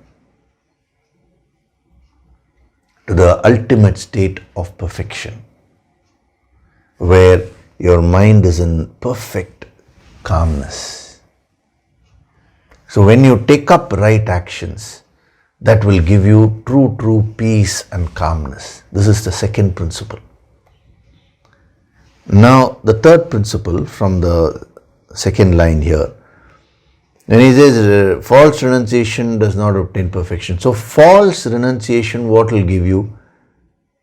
to the ultimate state of perfection, where your mind is in perfect calmness. So when you take up right actions, that will give you true peace and calmness. This is the second principle. Now the third principle from the second line here, when he says false renunciation does not obtain perfection. So false renunciation, what will give you?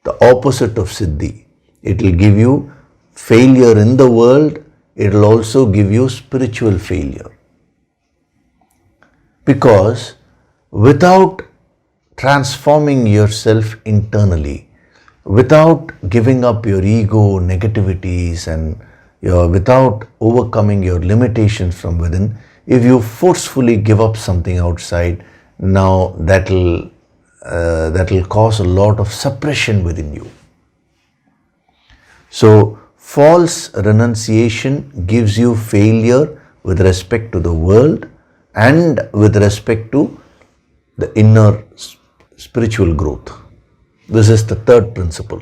The opposite of siddhi. It will give you failure in the world. It will also give you spiritual failure. Because without transforming yourself internally, without giving up your ego, negativities, and without overcoming your limitations from within, if you forcefully give up something outside, now that will cause a lot of suppression within you. So false renunciation gives you failure with respect to the world and with respect to the inner spiritual growth. This is the third principle.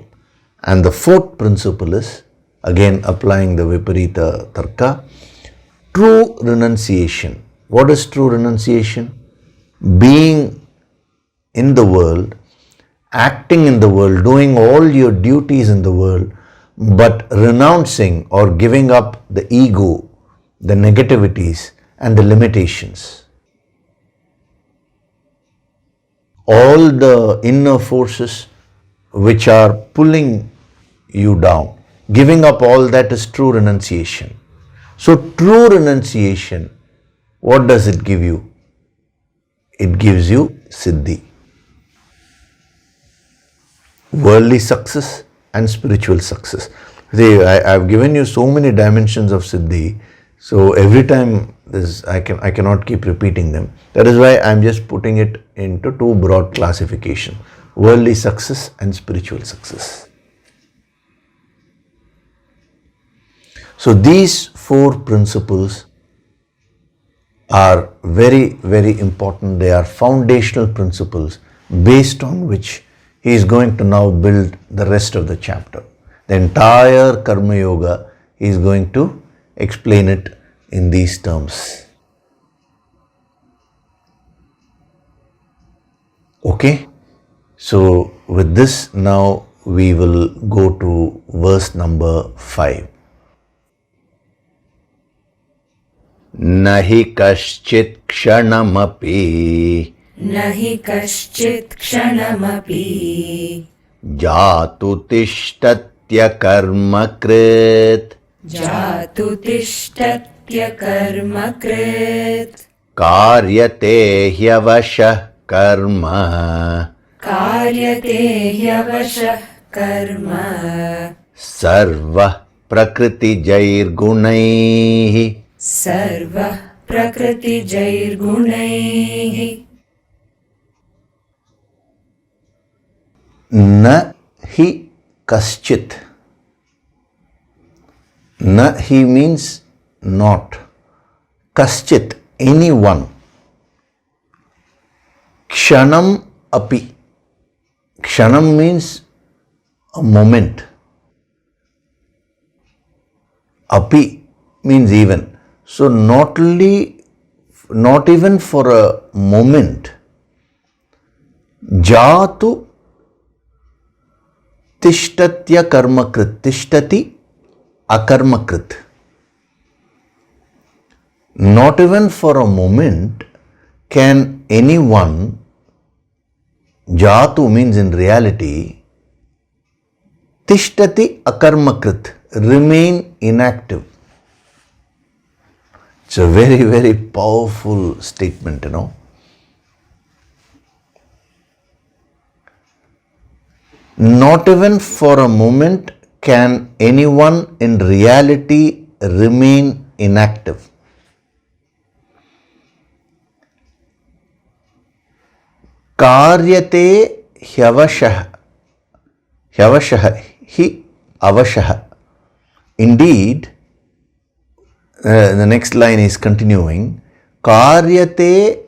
And the fourth principle is, again applying the Viparita Tarka, true renunciation. What is true renunciation? Being in the world, acting in the world, doing all your duties in the world, but renouncing or giving up the ego, the negativities, and the limitations. All the inner forces which are pulling you down, giving up all that is true renunciation. So true renunciation, what does it give you? It gives you siddhi, worldly success and spiritual success. See, I've given you so many dimensions of siddhi, so every time I cannot keep repeating them. That is why I'm just putting it into two broad classifications: worldly success and spiritual success. So these four principles are very, very important. They are foundational principles based on which he is going to now build the rest of the chapter. The entire Karma Yoga, he is going to explain it in these terms. Okay? So with this, now we will go to verse number 5. Nahi kaschit kshanamapi Nahi kaschit kshanamapi jatu tishtatya karma krit jatu tishtatya karma krit karyate hyavashah karma karyate hyavashah karma sarva prakriti jair gunaihi sarva prakriti jair gunaihi na hi kaschit. Na hi means not. Kaschit, anyone. Kshanam api. Kshanam means a moment. Api means even. So not even for a moment. Jatu tishtatya karmakrit. Tishtati akarmakrit. Not even for a moment can anyone, jatu means in reality, tishtati akarmakrit, remain inactive. It's a very, very powerful statement, Not even for a moment can anyone in reality remain inactive. Karyate hyavashah. Hyavashah hi avashah. Indeed, the next line is continuing. Karyate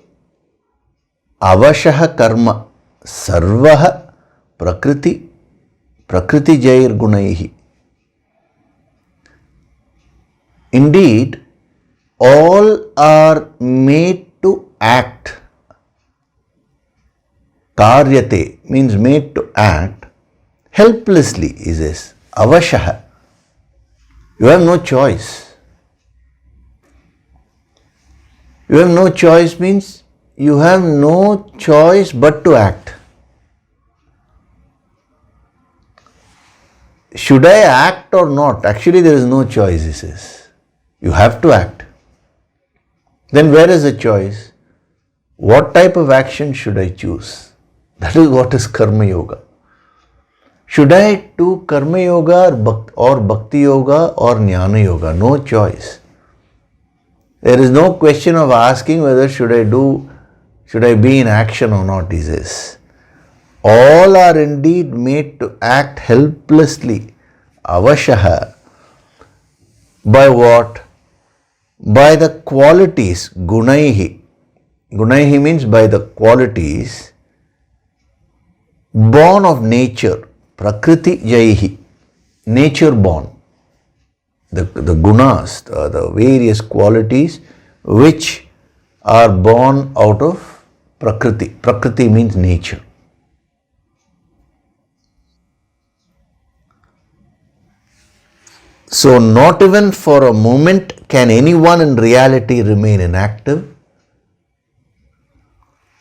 avashah karma sarvah prakriti jair gunaihi. Indeed, all are made to act. Karyate means made to act helplessly, he says. Avashah. You have no choice. You have no choice means you have no choice but to act. Should I act or not? Actually, there is no choice, he says. You have to act. Then where is the choice? What type of action should I choose? That is what is Karma Yoga. Should I do Karma Yoga or Bhakti Yoga or Jnana Yoga? No choice. There is no question of asking whether should I be in action or not, he says. All are indeed made to act helplessly. Avashaha. By what? By the qualities. Gunaihi. Gunaihi means by the qualities born of nature. Prakriti jaihi. Nature born. The gunas, the various qualities which are born out of Prakriti. Prakriti means nature. So not even for a moment can anyone in reality remain inactive.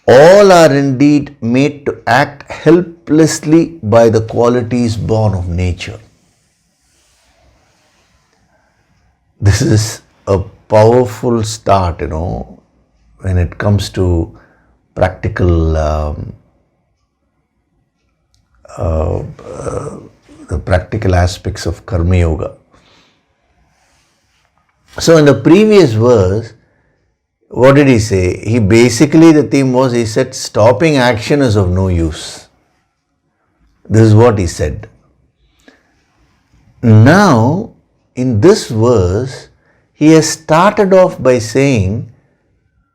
All are indeed made to act helplessly by the qualities born of nature. This is a powerful start, when it comes to practical, the practical aspects of Karma Yoga. So in the previous verse, what did he say? The theme was, he said, stopping action is of no use. This is what he said. Now, in this verse, he has started off by saying,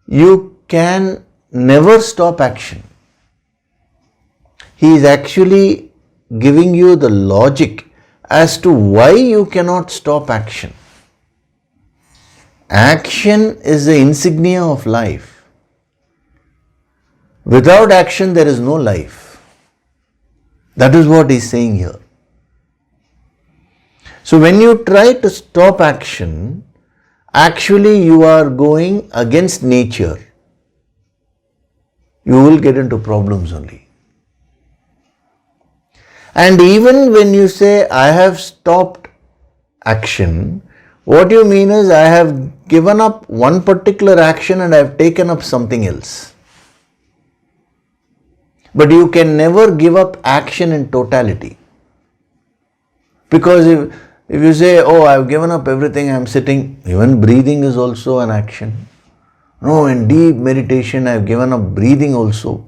you can never stop action. He is actually giving you the logic as to why you cannot stop action. Action is the insignia of life. Without action, there is no life. That is what he is saying here. So when you try to stop action, actually you are going against nature. You will get into problems only. And even when you say, I have stopped action, what you mean is, I have given up one particular action and I have taken up something else. But you can never give up action in totality. Because if you say, oh, I have given up everything, I am sitting, even breathing is also an action. No, in deep meditation, I have given up breathing also.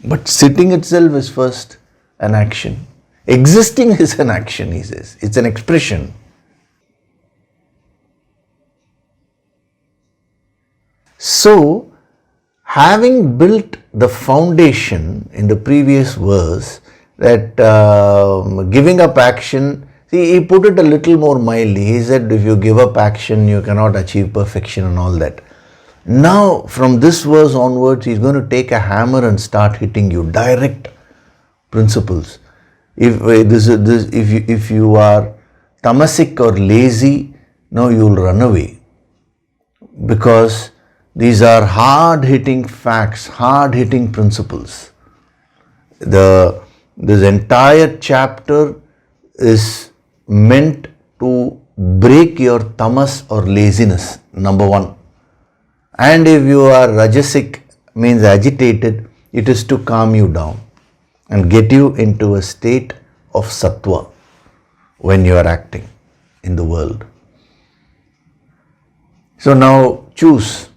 But sitting itself is first an action. Existing is an action, he says. It's an expression. So, having built the foundation in the previous verse, that giving up action, see, he put it a little more mildly. He said, if you give up action, you cannot achieve perfection and all that. Now, from this verse onwards, he's going to take a hammer and start hitting you. Direct principles. If you are tamasic or lazy, no, you will run away. Because these are hard-hitting facts, hard-hitting principles. This entire chapter is meant to break your tamas or laziness, number one. And if you are rajasic, means agitated, it is to calm you down. and get you into a state of sattva when you are acting in the world. So now choose.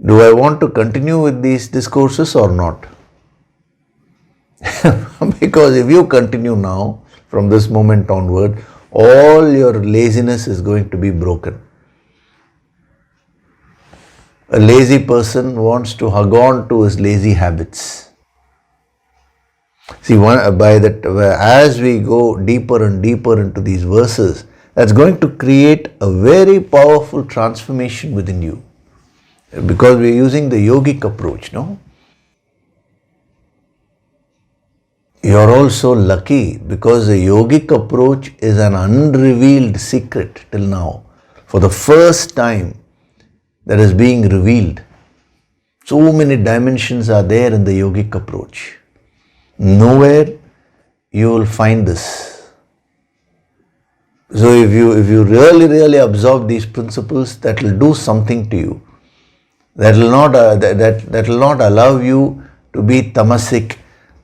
Do I want to continue with these discourses or not? Because if you continue now, from this moment onward, all your laziness is going to be broken. A lazy person wants to hug on to his lazy habits. See, as we go deeper and deeper into these verses, that's going to create a very powerful transformation within you. Because we're using the yogic approach, no? You're also lucky because the yogic approach is an unrevealed secret till now. For the first time, that is being revealed. So many dimensions are there in the yogic approach. Nowhere you will find this. So if you really absorb these principles, that will do something to you. That will not allow you to be tamasic,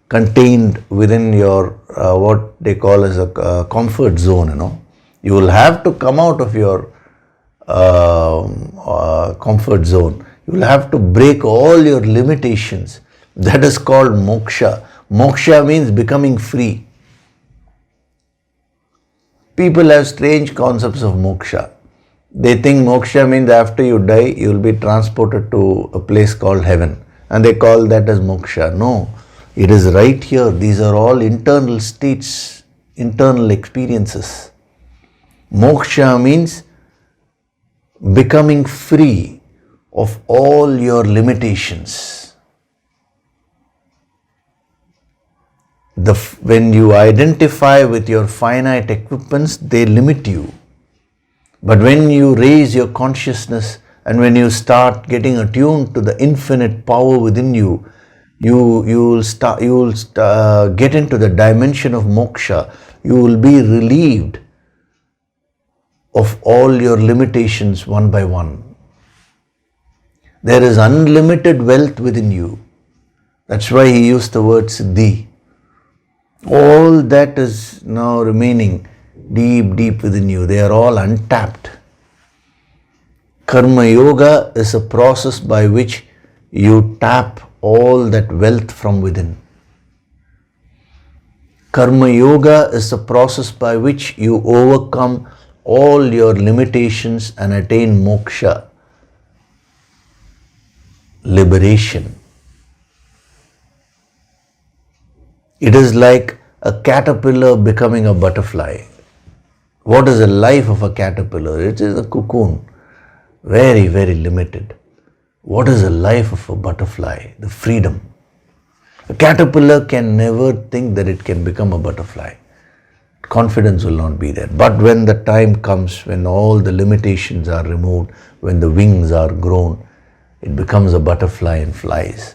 contained within your what they call as a comfort zone. You will have to come out of your comfort zone. You will have to break all your limitations. That is called moksha. Moksha means becoming free. People have strange concepts of moksha. They think moksha means after you die, you will be transported to a place called heaven. And they call that as moksha. No, it is right here. These are all internal states, internal experiences. Moksha means becoming free of all your limitations. When you identify with your finite equipments, they limit you. But when you raise your consciousness and when you start getting attuned to the infinite power within you, you will get into the dimension of moksha. You will be relieved of all your limitations one by one. There is unlimited wealth within you. That's why he used the word siddhi. All that is now remaining deep within you. They are all untapped. Karma yoga is a process by which you tap all that wealth from within. Karma yoga is a process by which you overcome all your limitations and attain moksha, liberation. It is like a caterpillar becoming a butterfly. What is the life of a caterpillar? It is a cocoon, very limited. What is the life of a butterfly? The freedom. A caterpillar can never think that it can become a butterfly. Confidence will not be there. But when the time comes, when all the limitations are removed, when the wings are grown, it becomes a butterfly and flies.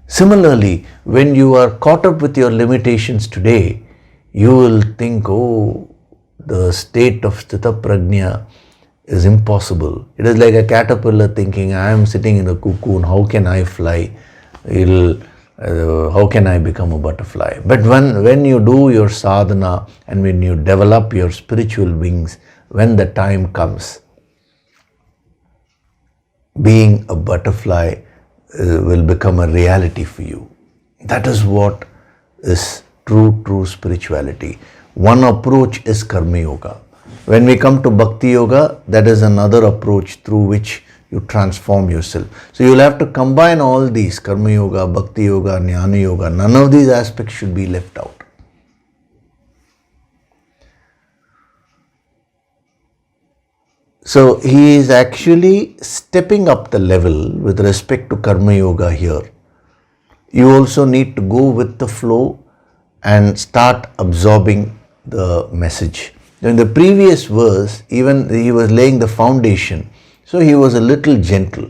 Similarly, when you are caught up with your limitations today, you will think, oh, the state of sthita prajna is impossible. It is like a caterpillar thinking, I am sitting in a cocoon, how can I fly? How can I become a butterfly? But when you do your sadhana and when you develop your spiritual wings, when the time comes, being a butterfly will become a reality for you. That is what is true spirituality. One approach is karma yoga. When we come to bhakti yoga, that is another approach through which you transform yourself. So you'll have to combine all these, karma yoga, bhakti yoga, jnana yoga. None of these aspects should be left out. So he is actually stepping up the level with respect to karma yoga here. You also need to go with the flow and start absorbing the message. In the previous verse, even he was laying the foundation. So he was a little gentle.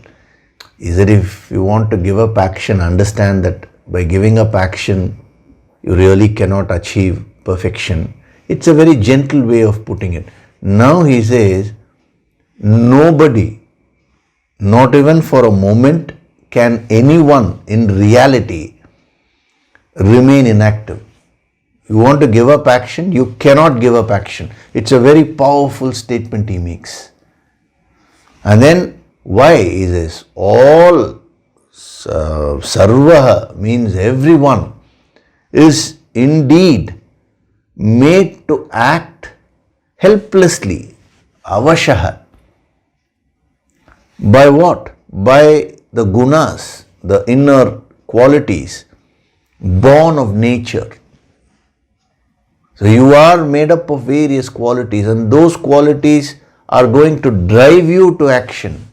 He said, if you want to give up action, understand that by giving up action, you really cannot achieve perfection. It's a very gentle way of putting it. Now he says, nobody, not even for a moment, can anyone in reality remain inactive. You want to give up action, you cannot give up action. It's a very powerful statement he makes. And then why is this? All sarvaha means everyone is indeed made to act helplessly, avashaha. By what? By the gunas, the inner qualities, born of nature. So you are made up of various qualities, and those qualities are going to drive you to action.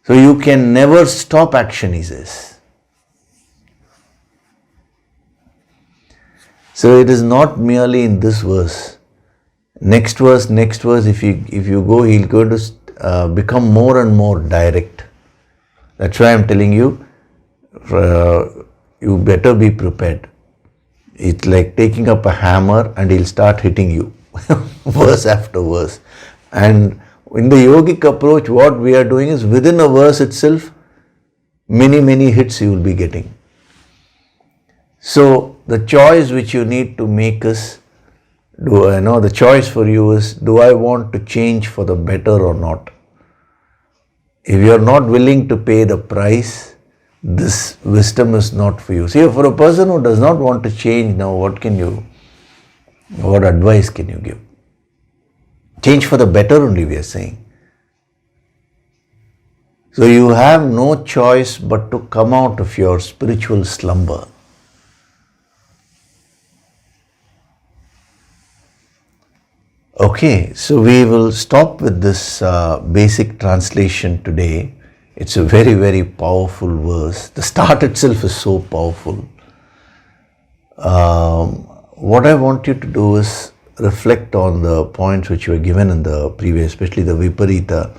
So you can never stop action, he says. So it is not merely in this verse. Next verse, if you go, he'll go to become more and more direct. That's why I'm telling you, you better be prepared. It's like taking up a hammer and he'll start hitting you verse after verse. And in the yogic approach, what we are doing is within a verse itself, many hits you will be getting. So the choice which you need to make is, the choice for you is, do I want to change for the better or not? If you are not willing to pay the price, this wisdom is not for you. See, for a person who does not want to change now, what advice can you give? Change for the better only, we are saying. So you have no choice but to come out of your spiritual slumber. Okay, so we will stop with this basic translation today. It's a very powerful verse. The start itself is so powerful. What I want you to do is reflect on the points which were given in the previous, especially the Viparita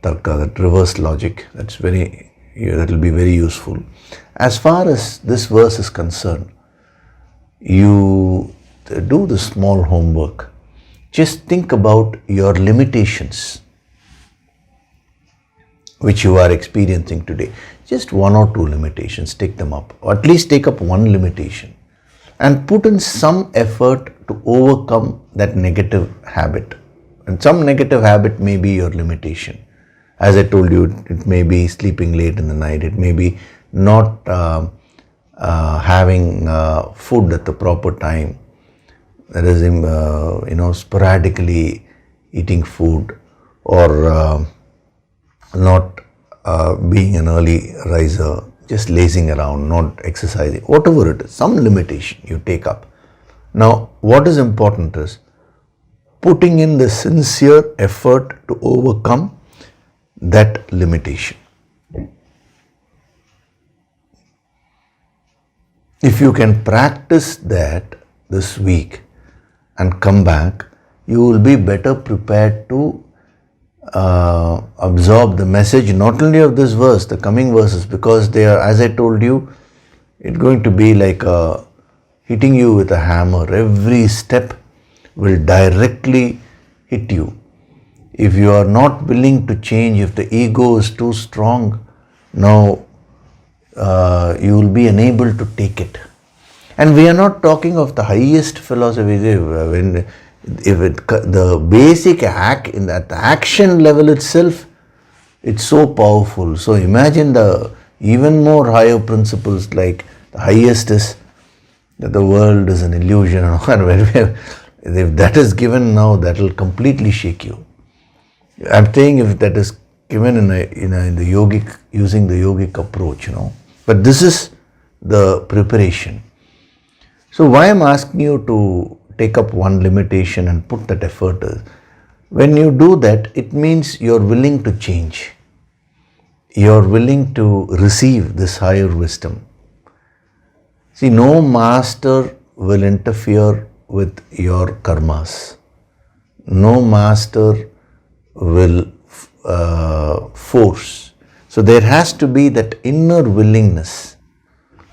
Tarka, that reverse logic. That will be very useful. As far as this verse is concerned, you do the small homework. Just think about your limitations which you are experiencing today. Just one or two limitations, take them up. Or at least take up one limitation and put in some effort to overcome that negative habit. And some negative habit may be your limitation. As I told you, it may be sleeping late in the night. It may be not having food at the proper time. That is, sporadically eating food, or not being an early riser, just lazing around, not exercising, whatever it is, some limitation you take up. Now, what is important is putting in the sincere effort to overcome that limitation. If you can practice that this week and come back, you will be better prepared to absorb the message not only of this verse, the coming verses, because they are, as I told you, it's going to be like hitting you with a hammer. Every step will directly hit you. If you are not willing to change, if the ego is too strong, now you will be unable to take it. And we are not talking of the highest philosophy. The basic act, in that action level itself, it's so powerful. So imagine the even more higher principles, like the highest is that the world is an illusion. If that is given now, that will completely shake you. I'm saying if that is given in the yogic, using the yogic approach, But this is the preparation. So why I'm asking you to take up one limitation and put that effort is, when you do that, it means you're willing to change. You're willing to receive this higher wisdom. See, no master will interfere with your karmas. No master will force. So there has to be that inner willingness,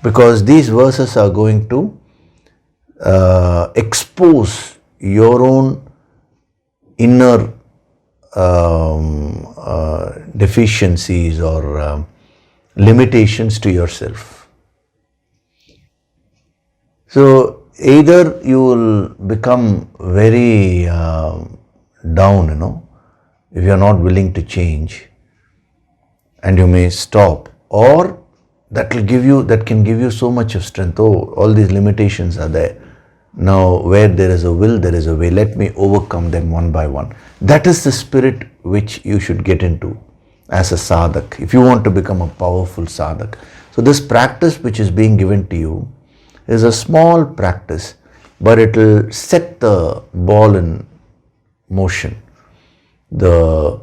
because these verses are going to expose your own inner deficiencies or limitations to yourself. So either you will become very down, if you are not willing to change, and you may stop, or that can give you so much of strength. Oh, all these limitations are there. Now, where there is a will, there is a way. Let me overcome them one by one. That is the spirit which you should get into as a sadhak, if you want to become a powerful sadhak. So this practice which is being given to you is a small practice, but it will set the ball in motion. That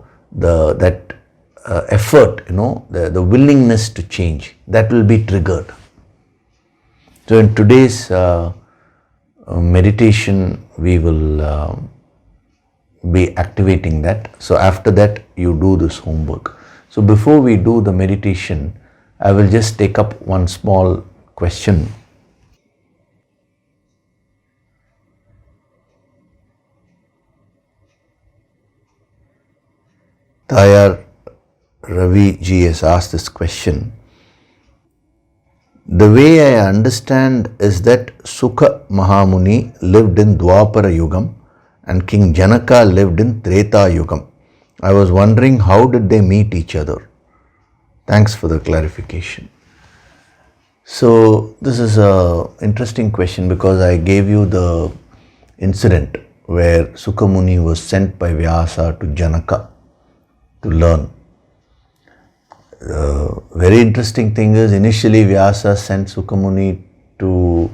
effort, the willingness to change, that will be triggered. So in today's meditation, we will be activating that. So after that, you do this homework. So before we do the meditation, I will just take up one small question. Tayar Ravi ji has asked this question. The way I understand is that Sukha Mahamuni lived in Dwapara Yugam and King Janaka lived in Treta Yugam. I was wondering, how did they meet each other? Thanks for the clarification. So this is an interesting question, because I gave you the incident where Sukha Muni was sent by Vyasa to Janaka to learn. Very interesting thing is, initially Vyasa sent Sukha Muni to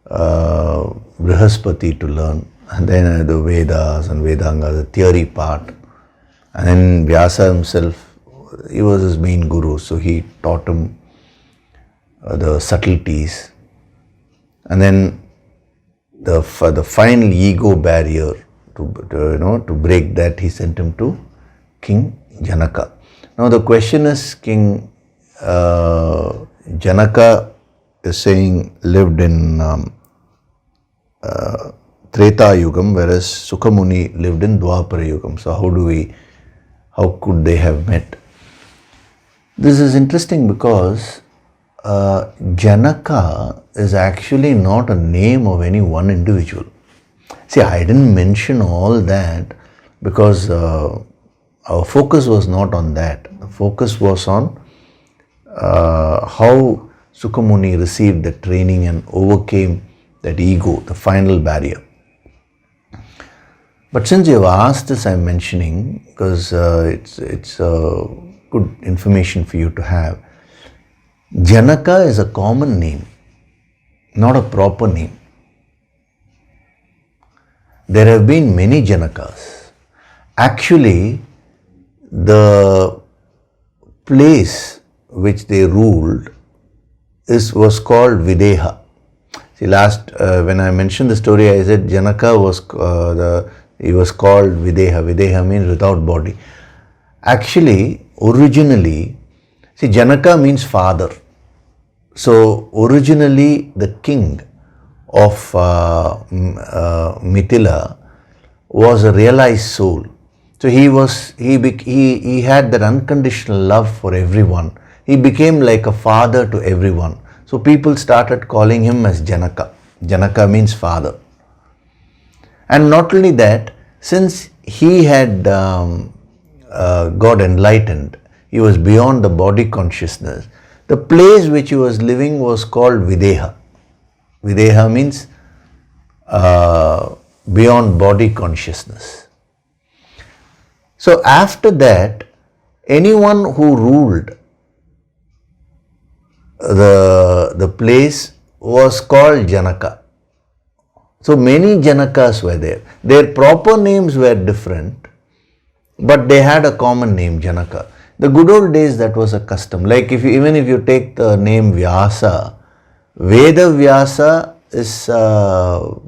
Brihaspati to learn, and then the Vedas and Vedanga, the theory part. And then Vyasa himself, he was his main guru, so he taught him the subtleties. And then the final ego barrier, to break that, he sent him to King Janaka. Now the question is, King Janaka is saying lived in Treta Yugam, whereas Sukha Muni lived in Dwapara Yugam. So how could they have met? This is interesting because Janaka is actually not a name of any one individual. See, I didn't mention all that because our focus was not on that. The focus was on how Sukha Muni received the training and overcame that ego, the final barrier. But since you have asked this, I'm mentioning because it's good information for you to have. Janaka is a common name, not a proper name. There have been many Janakas. Actually, the place which they ruled was called Videha. See, when I mentioned the story, I said Janaka was he was called Videha. Videha means without body. Actually, originally, see, Janaka means father. So originally, the king of Mithila was a realized soul. So he had that unconditional love for everyone. He became like a father to everyone. So people started calling him as Janaka. Janaka means father. And not only that, since he had got enlightened, he was beyond the body consciousness, the place which he was living was called Videha. Videha means beyond body consciousness. So after that, anyone who ruled the place was called Janaka. So many Janakas were there. Their proper names were different, but they had a common name, Janaka. The good old days, that was a custom. Like even if you take the name Vyasa, Veda Vyasa is the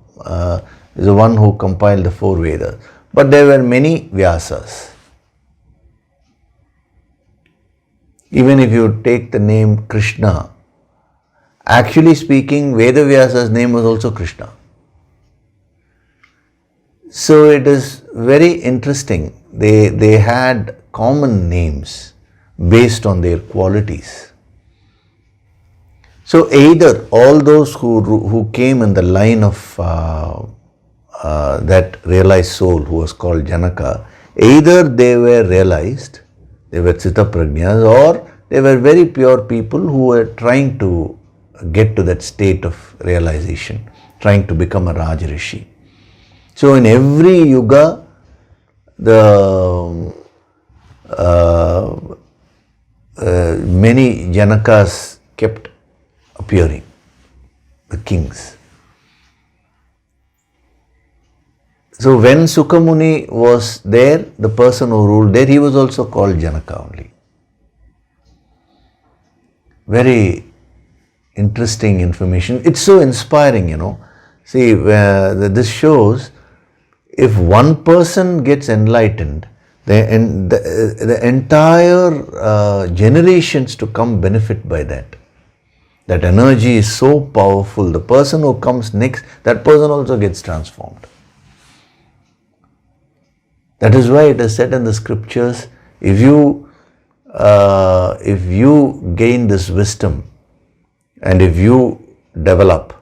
one who compiled the 4 Vedas. But there were many Vyasas. Even if you take the name Krishna, actually speaking, Veda Vyasa's name was also Krishna. So it is very interesting. They had common names based on their qualities. So either all those who came in the line of that realized soul who was called Janaka, either they were realized, they were Chitta Prajnas, or they were very pure people who were trying to get to that state of realization, trying to become a Rajarishi. So in every yuga, the many Janakas kept appearing, the kings. So when Sukamuni was there, the person who ruled there, he was also called Janaka only. Very interesting information. It's so inspiring, you know. See, this shows if one person gets enlightened, the entire generations to come benefit by that. That energy is so powerful. The person who comes next, that person also gets transformed. That is why it is said in the scriptures, if you gain this wisdom and if you develop,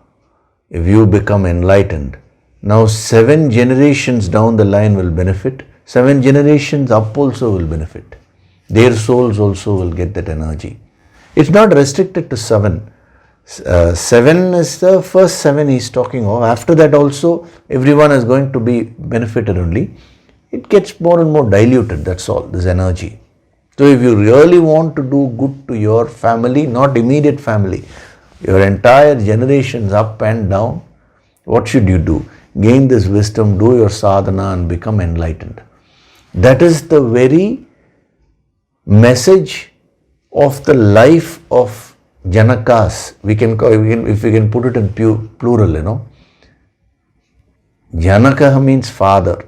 if you become enlightened, now 7 generations down the line will benefit, 7 generations up also will benefit. Their souls also will get that energy. It's not restricted to 7. 7 is the first 7 he's talking of. After that also everyone is going to be benefited only. It gets more and more diluted, that's all, this energy. So if you really want to do good to your family, not immediate family, your entire generations up and down, what should you do? Gain this wisdom, do your sadhana and become enlightened. That is the very message of the life of Janakas. If we can put it in plural, you know. Janaka means father.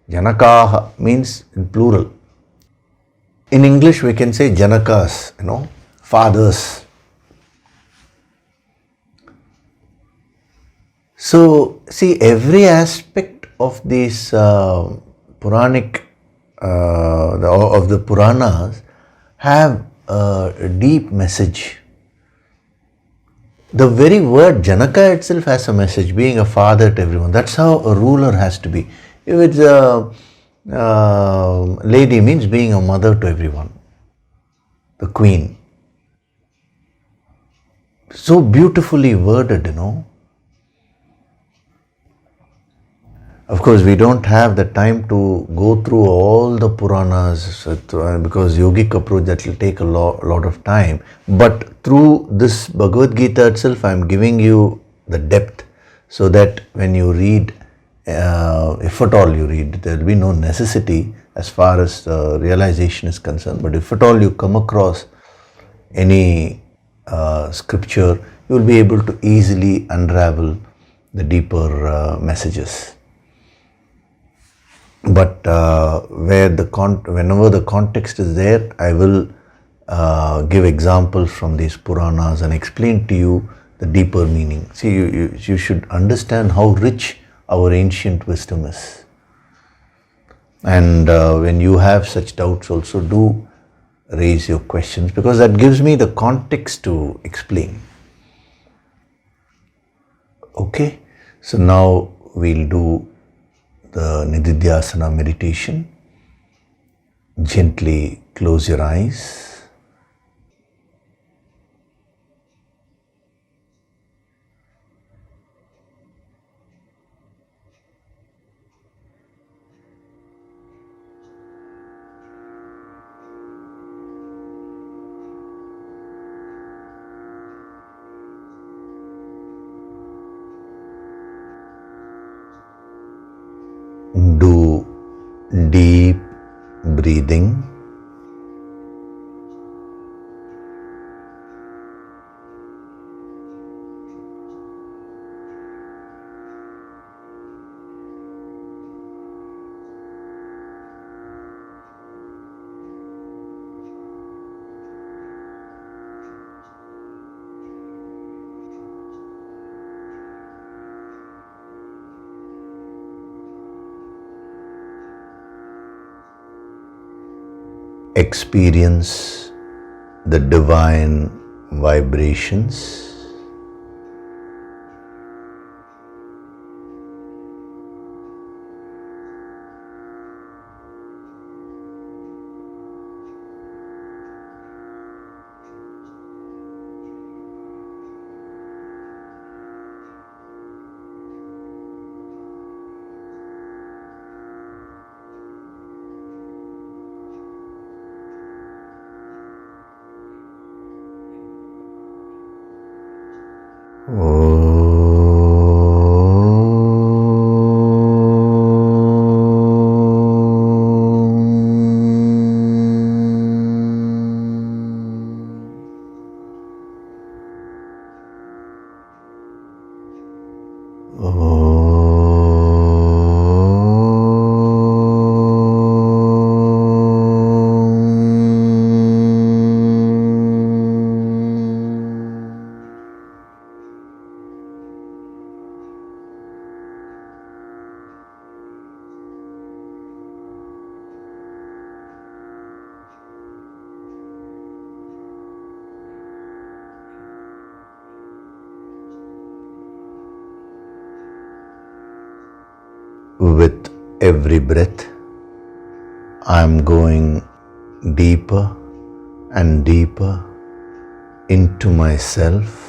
Janakaha means in plural. In English we can say Janakas, you know, fathers. So see, every aspect of these Puranic, of the Puranas have a deep message. The very word Janaka itself has a message, being a father to everyone. That's how a ruler has to be. If it's a lady, means being a mother to everyone, the queen. So beautifully worded, you know. Of course, we don't have the time to go through all the Puranas because yogic approach, that will take a lot of time. But through this Bhagavad Gita itself, I am giving you the depth so that when you read, if at all you read, there will be no necessity as far as realization is concerned. But if at all you come across any scripture, you will be able to easily unravel the deeper messages. But whenever the context is there, I will give examples from these Puranas and explain to you the deeper meaning. See, you should understand how rich our ancient wisdom is. And when you have such doubts also, do raise your questions, because that gives me the context to explain. Okay, so now we'll do the Nididhyasana meditation. Gently close your eyes. Do deep breathing. Experience the divine vibrations. With every breath, I am going deeper and deeper into myself.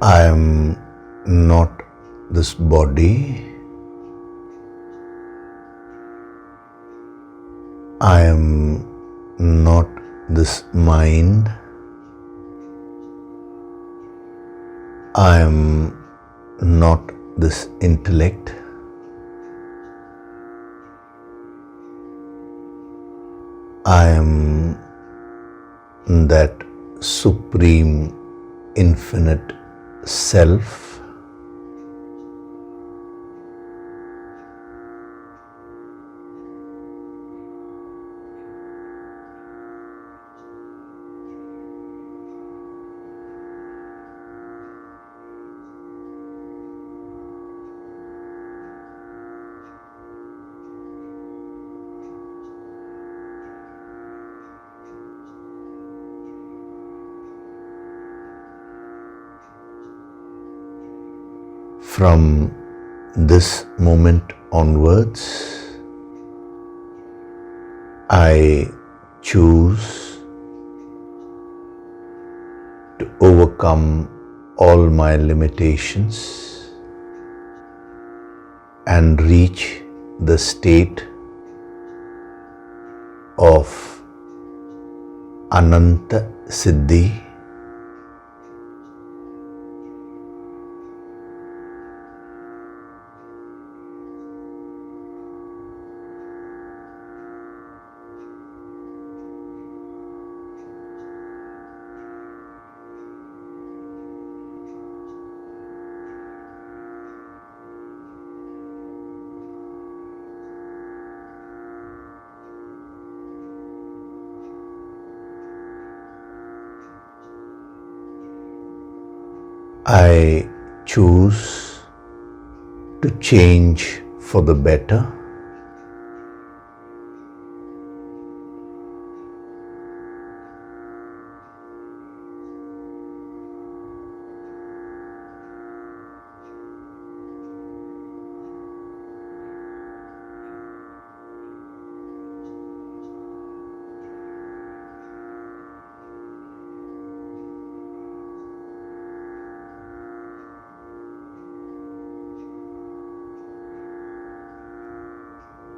I am not this body. I am not this mind. I am not this intellect. I am that supreme, infinite self. From this moment onwards, I choose to overcome all my limitations and reach the state of Ananta Siddhi. I choose to change for the better.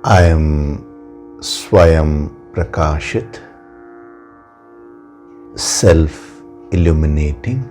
I am Swayam Prakashit, self-illuminating.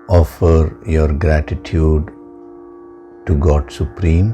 Offer your gratitude to God Supreme.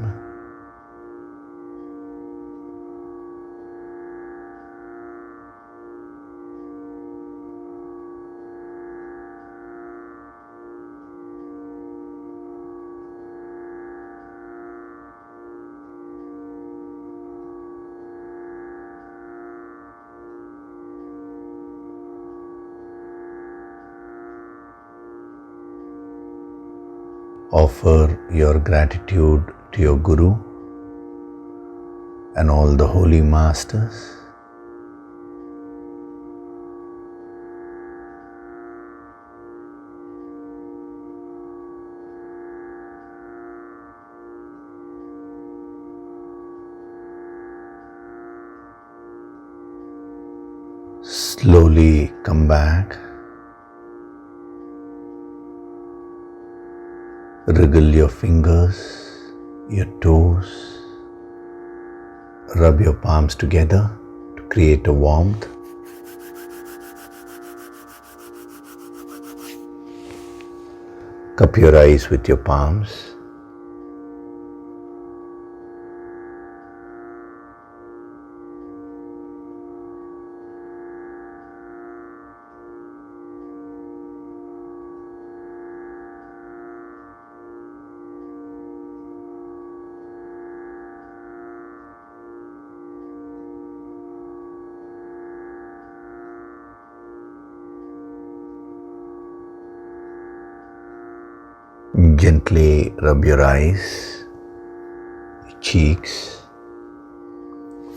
offer your gratitude to your Guru and all the holy masters. Slowly come back. Wriggle your fingers, your toes. Rub your palms together to create a warmth. Cup your eyes with your palms. Gently rub your eyes, cheeks,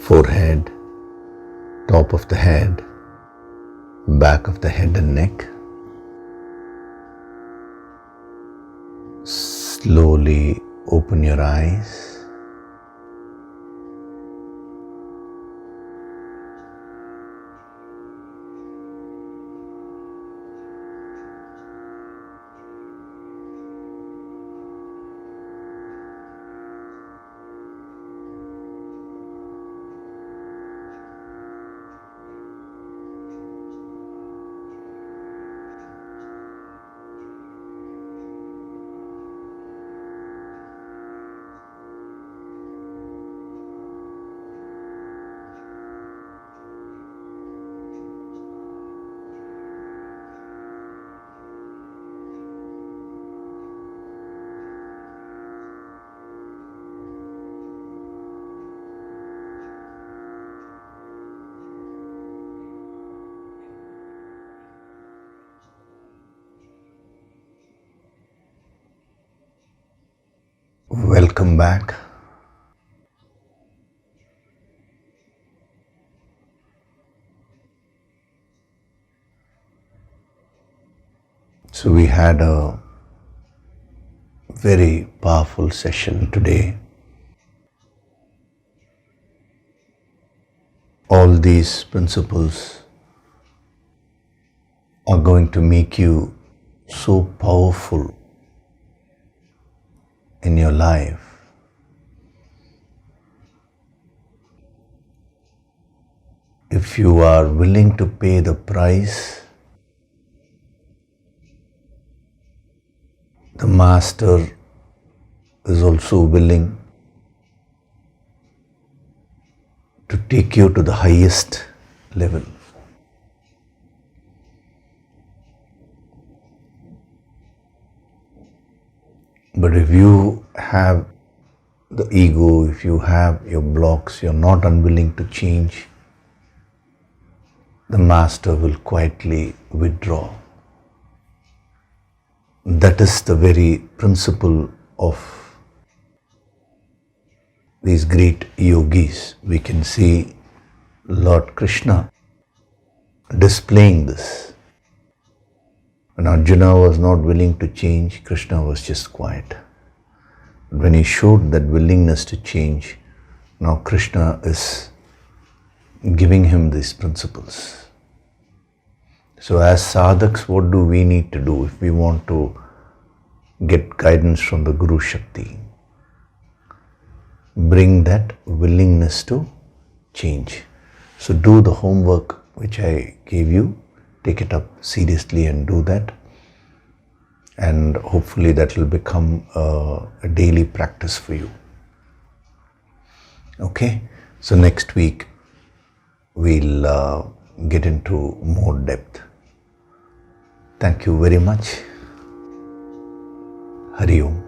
forehead, top of the head, back of the head and neck. Slowly open your eyes. Welcome back. So we had a very powerful session today. All these principles are going to make you so powerful in your life. If you are willing to pay the price, the Master is also willing to take you to the highest level. But if you have the ego, if you have your blocks, you're not unwilling to change, the Master will quietly withdraw. That is the very principle of these great yogis. We can see Lord Krishna displaying this. When Arjuna was not willing to change, Krishna was just quiet. When he showed that willingness to change, now Krishna is giving him these principles. So as sadhaks, what do we need to do if we want to get guidance from the Guru Shakti? Bring that willingness to change. So do the homework which I gave you. Take it up seriously and do that. And hopefully that will become a daily practice for you. Okay? So next week we'll get into more depth. Thank you very much. Hari Om.